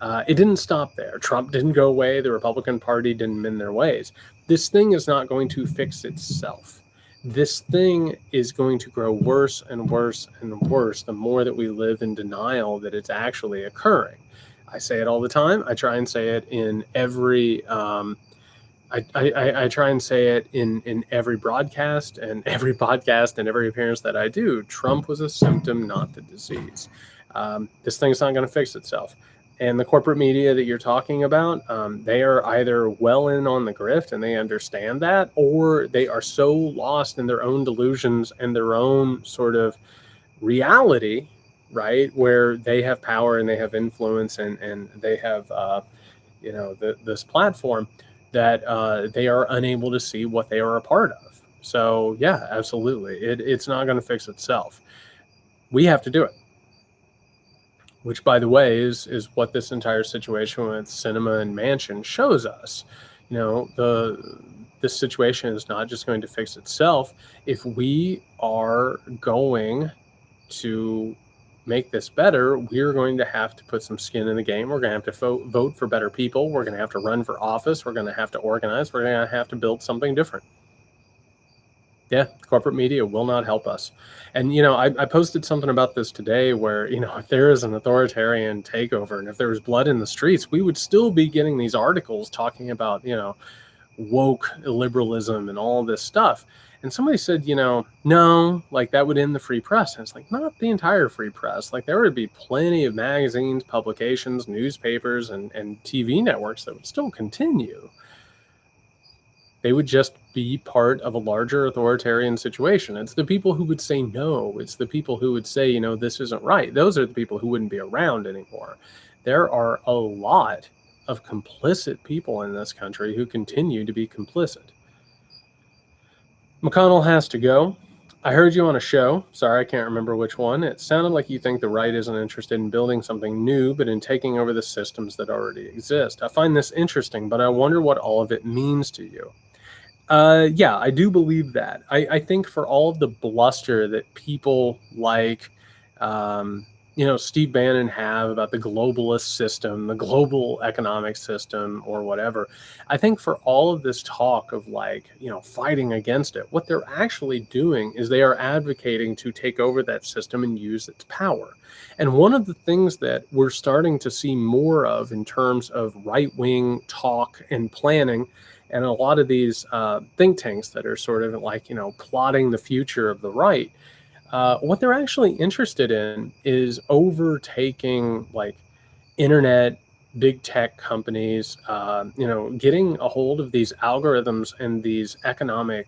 It didn't stop there. Trump didn't go away. The Republican Party didn't mend their ways. This thing is not going to fix itself. This thing is going to grow worse and worse and worse the more that we live in denial that it's actually occurring. I say it all the time. I try and say it in every I try and say it in every broadcast and every podcast and every appearance that I do. Trump was a symptom, not the disease. This thing's not going to fix itself. And the corporate media that you're talking about, they are either well in on the grift and they understand that, or they are so lost in their own delusions and their own sort of reality, right, where they have power and they have influence and they have, this platform, that they are unable to see what they are a part of. So, yeah, absolutely. It's not going to fix itself. We have to do it. Which, by the way, is what this entire situation with Cinema and Mansion shows us. This situation is not just going to fix itself. If we are going to make this better, we're going to have to put some skin in the game. We're going to have to vote for better people. We're going to have to run for office. We're going to have to organize. We're going to have to build something different. Yeah, corporate media will not help us. And, I posted something about this today where, if there is an authoritarian takeover and if there was blood in the streets, we would still be getting these articles talking about, woke liberalism and all this stuff. And somebody said, no, like that would end the free press. And it's like, not the entire free press. Like there would be plenty of magazines, publications, newspapers, and TV networks that would still continue. They would just be part of a larger authoritarian situation. It's the people who would say no. It's the people who would say, this isn't right. Those are the people who wouldn't be around anymore. There are a lot of complicit people in this country who continue to be complicit. McConnell has to go. I heard you on a show. Sorry, I can't remember which one. It sounded like you think the right isn't interested in building something new, but in taking over the systems that already exist. I find this interesting, but I wonder what all of it means to you. Yeah, I do believe that. I think for all of the bluster that people like, Steve Bannon have about the globalist system, the global economic system, or whatever, I think for all of this talk of fighting against it, what they're actually doing is they are advocating to take over that system and use its power. And one of the things that we're starting to see more of in terms of right-wing talk and planning, and a lot of these think tanks that are sort of plotting the future of the right, what they're actually interested in is overtaking internet, big tech companies, getting a hold of these algorithms and these economic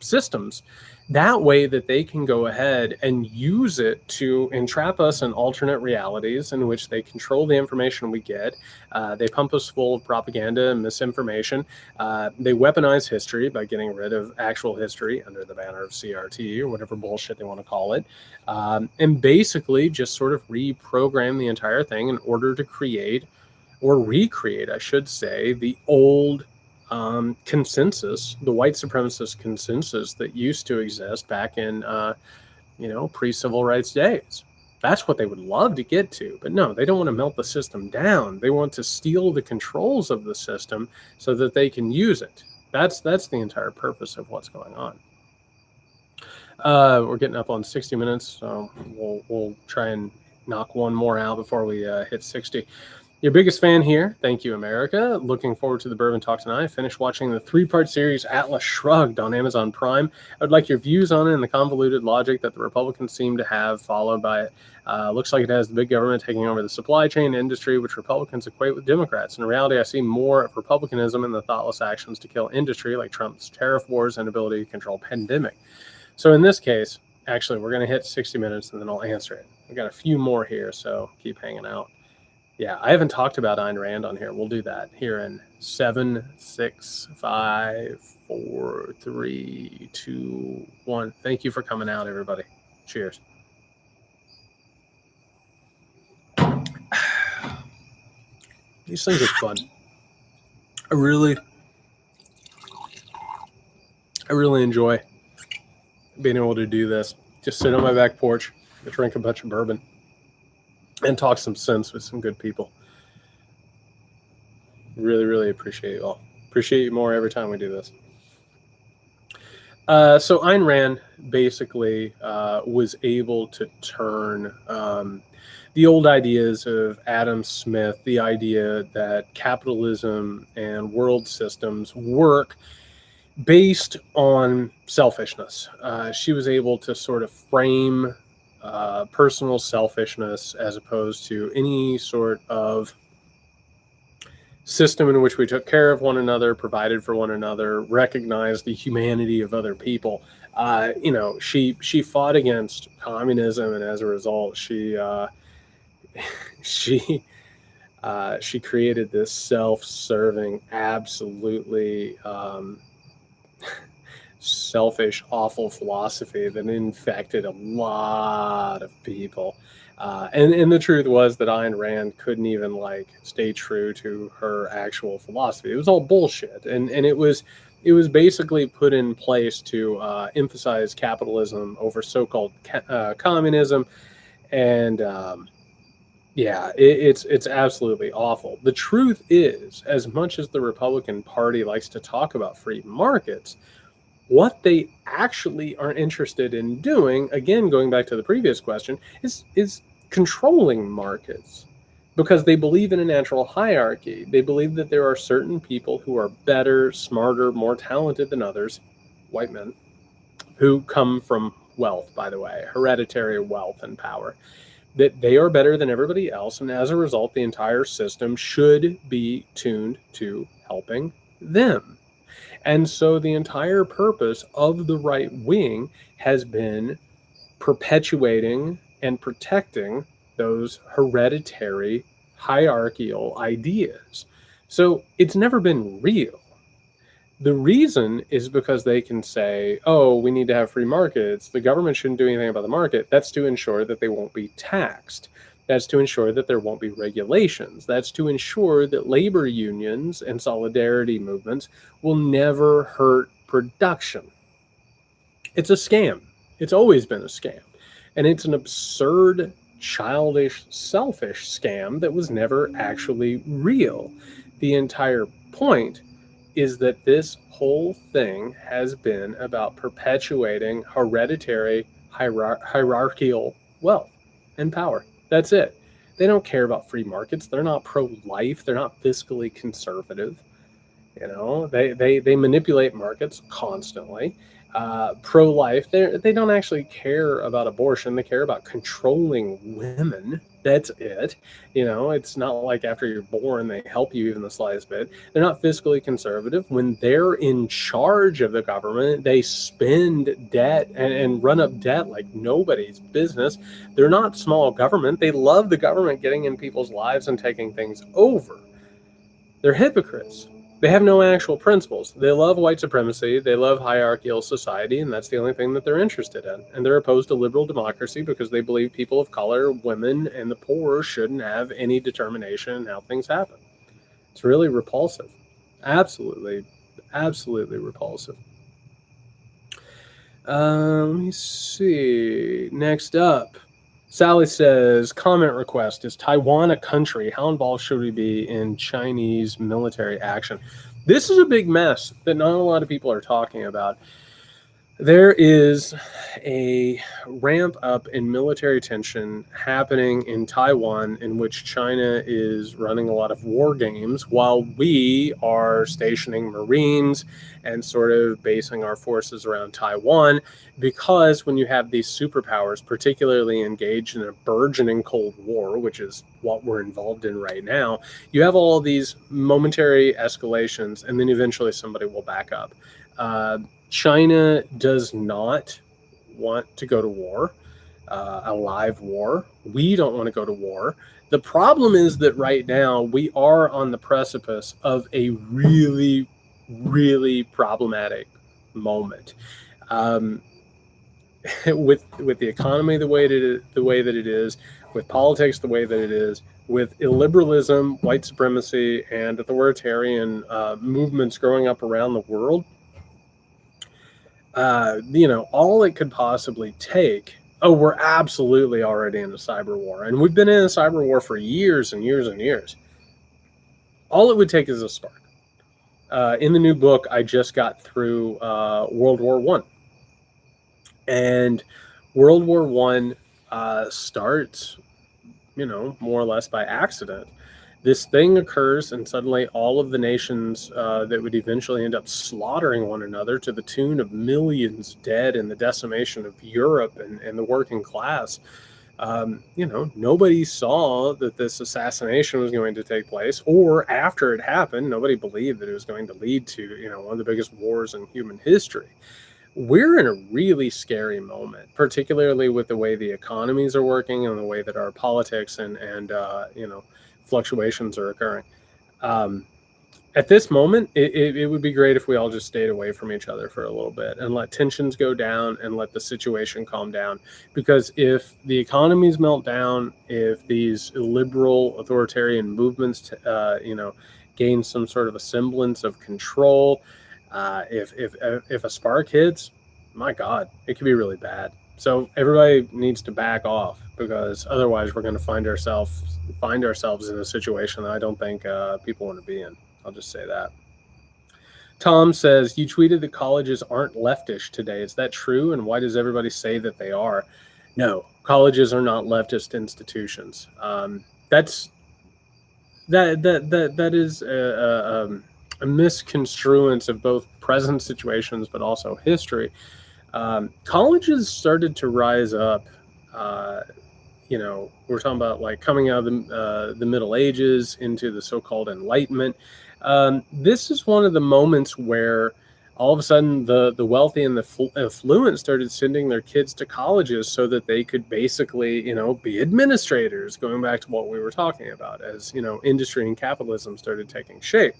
systems. That way that they can go ahead and use it to entrap us in alternate realities in which they control the information we get. They pump us full of propaganda and misinformation. They weaponize history by getting rid of actual history under the banner of CRT or whatever bullshit they want to call it. And basically just sort of reprogram the entire thing in order to create or recreate, I should say, the old consensus, the white supremacist consensus that used to exist back in, pre-civil rights days. That's what they would love to get to. But no, they don't want to melt the system down. They want to steal the controls of the system so that they can use it. That's the entire purpose of what's going on. We're getting up on 60 minutes, so we'll try and knock one more out before we hit 60. Your biggest fan here. Thank you, America. Looking forward to the Bourbon Talk tonight. I finished watching the 3-part series Atlas Shrugged on Amazon Prime. I would like your views on it and the convoluted logic that the Republicans seem to have followed by it. Looks like it has the big government taking over the supply chain industry, which Republicans equate with Democrats. In reality, I see more of republicanism in the thoughtless actions to kill industry, like Trump's tariff wars and ability to control pandemic. So in this case, actually, we're going to hit 60 minutes and then I'll answer it. We've got a few more here, so keep hanging out. Yeah, I haven't talked about Ayn Rand on here. We'll do that here in 7, 6, 5, 4, 3, 2, 1. Thank you for coming out, everybody. Cheers. These things are fun. I really enjoy being able to do this. Just sit on my back porch, drink a bunch of bourbon, and talk some sense with some good people. Really appreciate you all. Appreciate you more every time we do this. So Ayn Rand basically was able to turn the old ideas of Adam Smith, the idea that capitalism and world systems work based on selfishness. She was able to sort of frame personal selfishness as opposed to any sort of system in which we took care of one another, provided for one another, recognized the humanity of other people. She fought against communism, and as a result, she created this self-serving, absolutely selfish, awful philosophy that infected a lot of people. And the truth was that Ayn Rand couldn't even stay true to her actual philosophy. It was all bullshit, and it was basically put in place to emphasize capitalism over so-called communism, and it's absolutely awful. The truth is, as much as the Republican Party likes to talk about free markets, what they actually are interested in doing, again, going back to the previous question, is controlling markets, because they believe in a natural hierarchy. They believe that there are certain people who are better, smarter, more talented than others, white men, who come from wealth, by the way, hereditary wealth and power, that they are better than everybody else, and as a result, the entire system should be tuned to helping them. And so the entire purpose of the right wing has been perpetuating and protecting those hereditary hierarchical ideas. So it's never been real. The reason is because they can say, oh, we need to have free markets. The government shouldn't do anything about the market. That's to ensure that they won't be taxed. That's to ensure that there won't be regulations. That's to ensure that labor unions and solidarity movements will never hurt production. It's a scam. It's always been a scam. And it's an absurd, childish, selfish scam that was never actually real. The entire point is that this whole thing has been about perpetuating hereditary, hierarchical wealth and power. That's it. They don't care about free markets. They're not pro-life. They're not fiscally conservative. They manipulate markets constantly. Pro-life, they don't actually care about abortion. They care about controlling women. That's it. It's not like after you're born, they help you even the slightest bit. They're not fiscally conservative. When they're in charge of the government, they spend debt and run up debt like nobody's business. They're not small government. They love the government getting in people's lives and taking things over. They're hypocrites. They have no actual principles. They love white supremacy. They love hierarchical society, and that's the only thing that they're interested in. And they're opposed to liberal democracy because they believe people of color, women, and the poor shouldn't have any determination in how things happen. It's really repulsive. Absolutely repulsive. Let me see. Next up, Sally says, comment request, is Taiwan a country? How involved should we be in Chinese military action? This is a big mess that not a lot of people are talking about. There is a ramp up in military tension happening in Taiwan, in which China is running a lot of war games while we are stationing Marines and sort of basing our forces around Taiwan. Because when you have these superpowers, particularly engaged in a burgeoning Cold War, which is what we're involved in right now, you have all these momentary escalations, and then eventually somebody will back up. China does not want to go to war, a live war. We don't want to go to war. The problem is that right now we are on the precipice of a really, really problematic moment. Um, with the economy the way that it is, with politics the way that it is, with illiberalism, white supremacy, and authoritarian movements growing up around the world, all it could possibly take. Oh, we're absolutely already in a cyber war, and we've been in a cyber war for years and years and years. All it would take is a spark. In the new book, I just got through World War One, and World War One starts, more or less by accident. This thing occurs, and suddenly all of the nations that would eventually end up slaughtering one another to the tune of millions dead and the decimation of Europe and the working class. Nobody saw that this assassination was going to take place, or after it happened, nobody believed that it was going to lead to, one of the biggest wars in human history. We're in a really scary moment, particularly with the way the economies are working and the way that our politics and fluctuations are occurring. At this moment, it would be great if we all just stayed away from each other for a little bit and let tensions go down and let the situation calm down. Because if the economies melt down, if these illiberal authoritarian movements, gain some sort of a semblance of control, if a spark hits, my God, it could be really bad. So everybody needs to back off, because otherwise we're going to find ourselves in a situation that I don't think people want to be in. I'll just say that. Tom says, you tweeted that colleges aren't leftish today. Is that true? And why does everybody say that they are? No, colleges are not leftist institutions. That is a misconstruence of both present situations but also history. Colleges started to rise up. We're talking about like coming out of the Middle Ages into the so-called Enlightenment. This is one of the moments where all of a sudden the wealthy and the affluent started sending their kids to colleges so that they could basically, be administrators, going back to what we were talking about as, industry and capitalism started taking shape.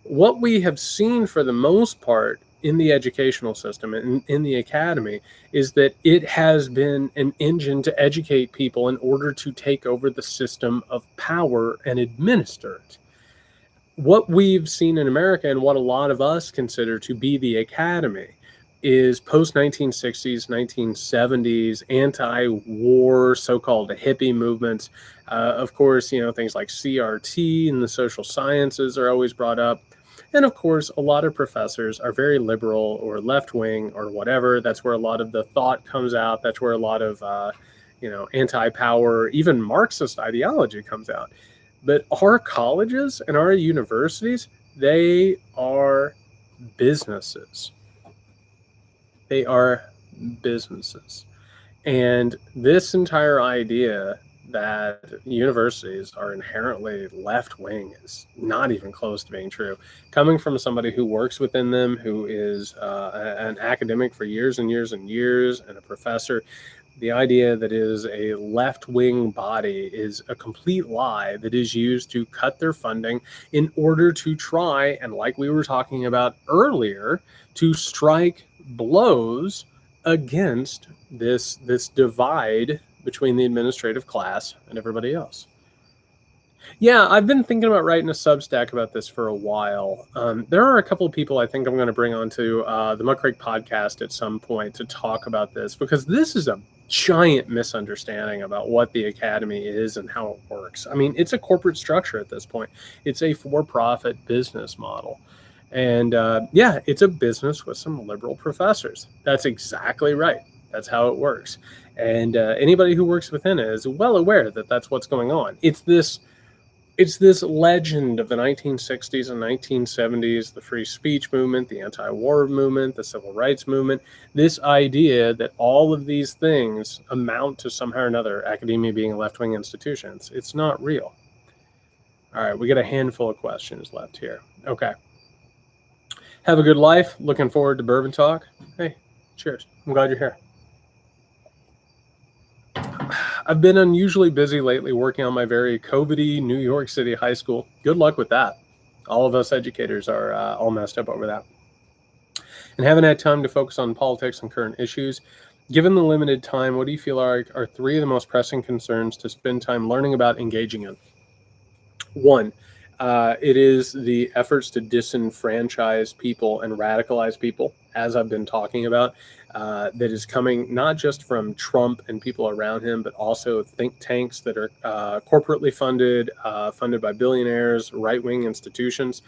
What we have seen for the most part in the educational system and in the academy is that it has been an engine to educate people in order to take over the system of power and administer it. What we've seen in America, and what a lot of us consider to be the academy, is post-1960s, 1970s, anti-war, so-called hippie movements. Of course, things like CRT and the social sciences are always brought up. And of course, a lot of professors are very liberal or left-wing or whatever. That's where a lot of the thought comes out. That's where a lot of, anti-power, even Marxist ideology comes out. But our colleges and our universities, they are businesses. They are businesses. And this entire idea that universities are inherently left-wing is not even close to being true. Coming from somebody who works within them, who is an academic for years and years and years, and a professor, the idea that it is a left-wing body is a complete lie that is used to cut their funding in order to try, and like we were talking about earlier, to strike blows against this divide between the administrative class and everybody else. Yeah, I've been thinking about writing a Substack about this for a while. There are a couple of people I think I'm going to bring onto the Muckrake podcast at some point to talk about this, because this is a giant misunderstanding about what the academy is and how it works. I mean, it's a corporate structure at this point. It's a for-profit business model. And yeah, it's a business with some liberal professors. That's exactly right. That's how it works. And anybody who works within it is well aware that that's what's going on. It's this legend of the 1960s and 1970s, the free speech movement, the anti-war movement, the civil rights movement, this idea that all of these things amount to somehow or another academia being a left-wing institution. It's not real. All right, we got a handful of questions left here. Okay. Have a good life. Looking forward to Bourbon Talk. Hey, cheers. I'm glad you're here. I've been unusually busy lately working on my very COVID-y New York City high school. Good luck with that. All of us educators are all messed up over that. And haven't had time to focus on politics and current issues. Given the limited time, what do you feel are three of the most pressing concerns to spend time learning about, engaging in? One, it is the efforts to disenfranchise people and radicalize people, as I've been talking about, that is coming not just from Trump and people around him, but also think tanks that are corporately funded, funded by billionaires, right-wing institutions.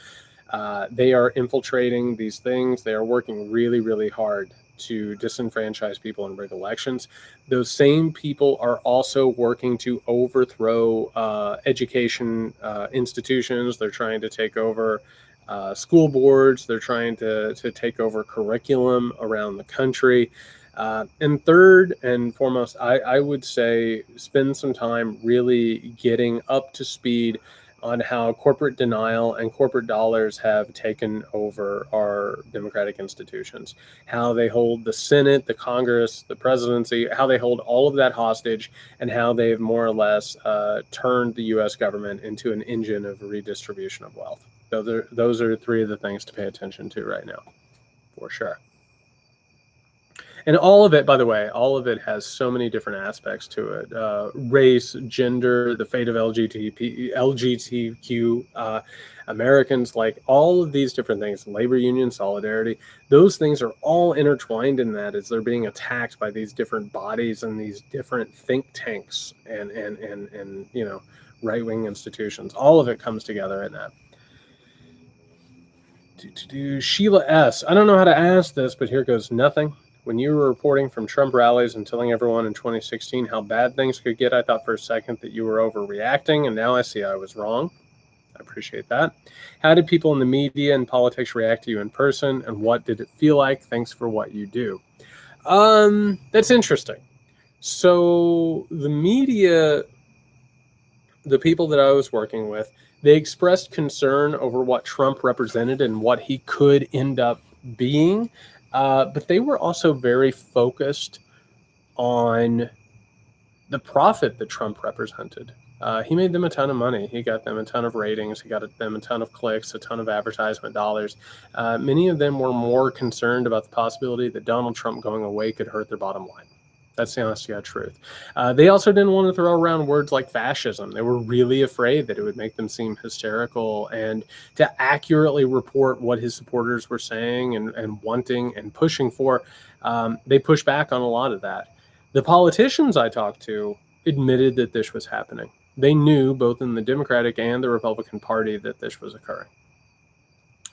They are infiltrating these things. They are working really, really hard to disenfranchise people and rig elections. Those same people are also working to overthrow education institutions. They're trying to take over school boards. They're trying to take over curriculum around the country. And third and foremost, I would say spend some time really getting up to speed on how corporate denial and corporate dollars have taken over our democratic institutions, how they hold the Senate, the Congress, the presidency, how they hold all of that hostage, and how they've more or less turned the U.S. government into an engine of redistribution of wealth. Those are three of the things to pay attention to right now, for sure. And all of it, by the way, all of it has so many different aspects to it. Race, gender, the fate of LGBTQ, Americans, like all of these different things, labor union, solidarity, those things are all intertwined in that as they're being attacked by these different bodies and these different think tanks and you know, right-wing institutions. All of it comes together in that. Sheila S. I don't know how to ask this, but here goes nothing. When you were reporting from Trump rallies and telling everyone in 2016 how bad things could get, I thought for a second that you were overreacting, and now I see I was wrong. I appreciate that. How did people in the media and politics react to you in person, and what did it feel like? Thanks for what you do. That's interesting. So the media, the people that I was working with, they expressed concern over what Trump represented and what he could end up being. But they were also very focused on the profit that Trump represented. He made them a ton of money. He got them a ton of ratings. He got them a ton of clicks, a ton of advertisement dollars. Many of them were more concerned about the possibility that Donald Trump going away could hurt their bottom line. That's the honest to God truth. They also didn't want to throw around words like fascism. They were really afraid that it would make them seem hysterical, and to accurately report what his supporters were saying and wanting and pushing for, they pushed back on a lot of that. The politicians I talked to admitted that this was happening. They knew both in the Democratic and the Republican Party that this was occurring.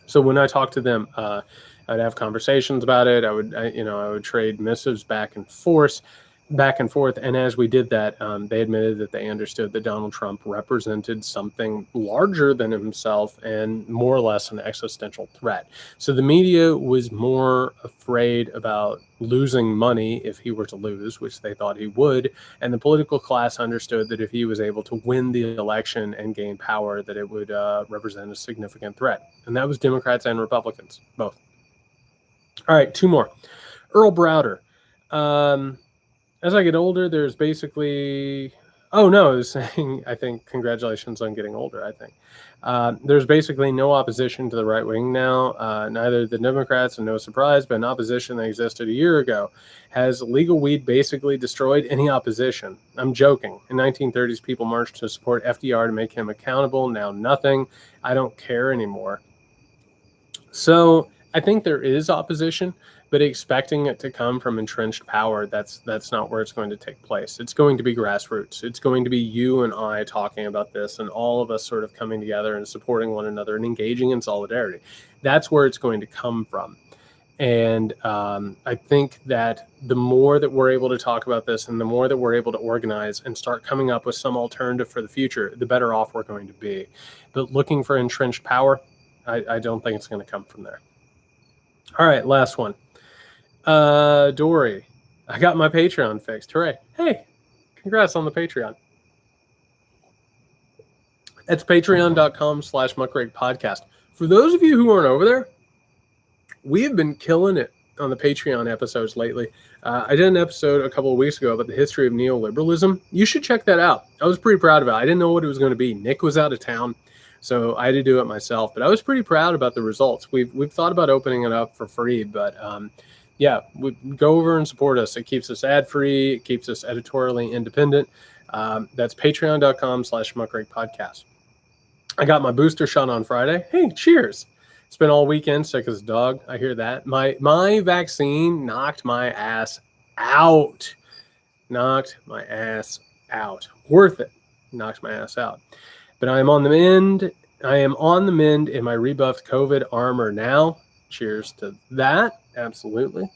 So when I talked to them, I'd have conversations about it. I would trade missives back and forth. And as we did that, they admitted that they understood that Donald Trump represented something larger than himself and more or less an existential threat. So the media was more afraid about losing money if he were to lose, which they thought he would. And the political class understood that if he was able to win the election and gain power, that it would represent a significant threat. And that was Democrats and Republicans, both. All right, two more. Earl Browder. As I get older, there's basically... Oh, no, I was saying, I think, congratulations on getting older, I think. There's basically no opposition to the right wing now, neither the Democrats, and no surprise, but an opposition that existed a year ago. Has legal weed basically destroyed any opposition? I'm joking. In 1930s, people marched to support FDR to make him accountable. Now nothing. I don't care anymore. So I think there is opposition. but expecting it to come from entrenched power, that's not where it's going to take place. It's going to be grassroots. It's going to be you and I talking about this, and all of us sort of coming together and supporting one another and engaging in solidarity. That's where it's going to come from. And I think that the more that we're able to talk about this and the more that we're able to organize and start coming up with some alternative for the future, the better off we're going to be. But looking for entrenched power, I don't think it's going to come from there. All right, last one. Dory, I got my Patreon fixed. Hooray. Hey, congrats on the Patreon. It's patreon.com/muckrake podcast. For those of you who aren't over there, we have been killing it on the Patreon episodes lately. I did an episode a couple of weeks ago about the history of neoliberalism. You should check that out. I was pretty proud of it. I didn't know what it was going to be. Nick was out of town, so I had to do it myself. But I was pretty proud about the results. We've thought about opening it up for free, but yeah, go over and support us. It keeps us ad-free. It keeps us editorially independent. That's patreon.com/muckrake podcast. I got my booster shot on Friday. Hey, cheers. Spent all weekend sick as a dog. I hear that. My vaccine knocked my ass out. Knocked my ass out. Worth it. Knocked my ass out. But I am on the mend. I am on the mend in my rebuffed COVID armor now. Cheers to that. Absolutely.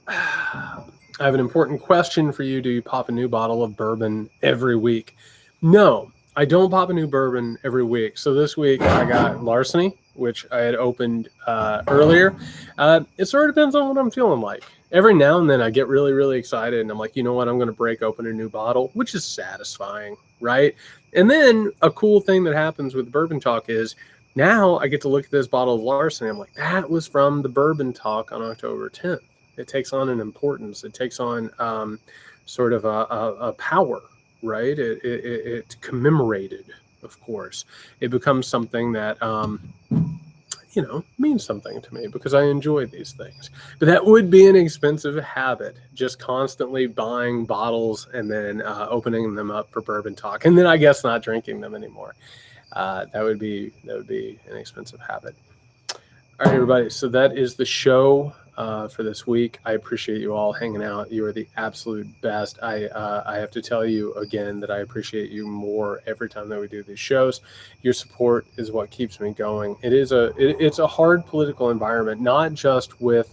I have an important question for you. Do you pop a new bottle of bourbon every week? No. I don't pop a new bourbon every week. So this week I got Larceny, which I had opened earlier. It sort of depends on what I'm feeling like. Every now and then I get really, really excited and I'm like, you know what? I'm going to break open a new bottle, which is satisfying, right? And then a cool thing that happens with Bourbon Talk is now I get to look at this bottle of Larceny. I'm like, that was from the Bourbon Talk on October 10th. It takes on an importance. It takes on sort of a power. Right? It commemorated, of course. It becomes something that, means something to me because I enjoy these things. But that would be an expensive habit, just constantly buying bottles and then opening them up for Bourbon Talk. And then I guess not drinking them anymore. That would be an expensive habit. All right, everybody. So that is the show for this week. I appreciate you all hanging out. You are the absolute best. I have to tell you again that I appreciate you more every time that we do these shows. Your support is what keeps me going. It's a hard political environment, not just with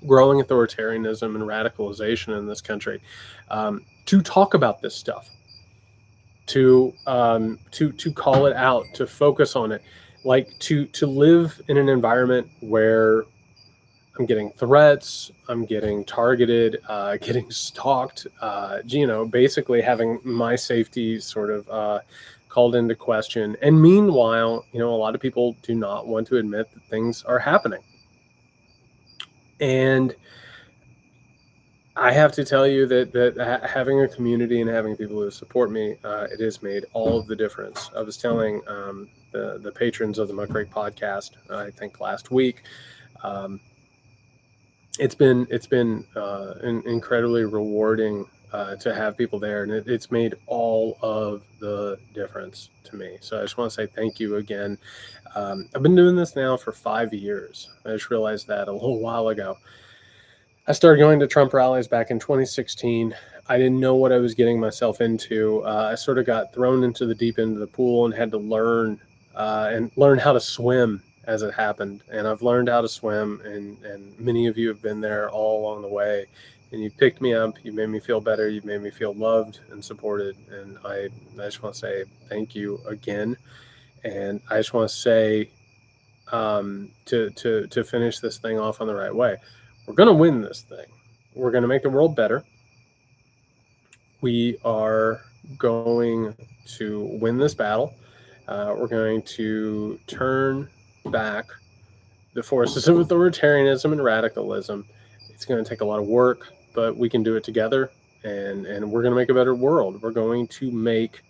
growing authoritarianism and radicalization in this country, to talk about this stuff, to call it out, to focus on it. Like to live in an environment where I'm getting threats, I'm getting targeted, getting stalked, basically having my safety sort of called into question. And meanwhile, a lot of people do not want to admit that things are happening. And I have to tell you that having a community and having people who support me, it has made all of the difference. I was telling the patrons of the Muckrake podcast, I think last week, it's been incredibly rewarding to have people there, and it's made all of the difference to me. So I just want to say thank you again. I've been doing this now for 5 years. I just realized that a little while ago. I started going to Trump rallies back in 2016. I didn't know what I was getting myself into. I sort of got thrown into the deep end of the pool and had to learn how to swim as it happened. And I've learned how to swim, and many of you have been there all along the way. And you picked me up. You made me feel better. You made me feel loved and supported. And I just want to say thank you again. And I just want to say to finish this thing off on the right way. We're going to win this thing. We're going to make the world better. We are going to win this battle. We're going to turn back the forces of authoritarianism and radicalism. It's going to take a lot of work, but we can do it together, and we're going to make a better world. We're going to make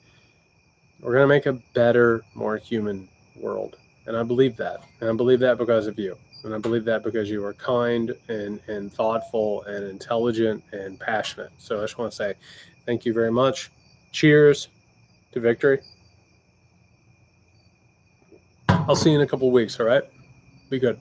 a better, more human world. And I believe that. And I believe that because of you. And I believe that because you are kind and thoughtful and intelligent and passionate. So I just want to say thank you very much. Cheers to victory. I'll see you in a couple of weeks, all right? Be good.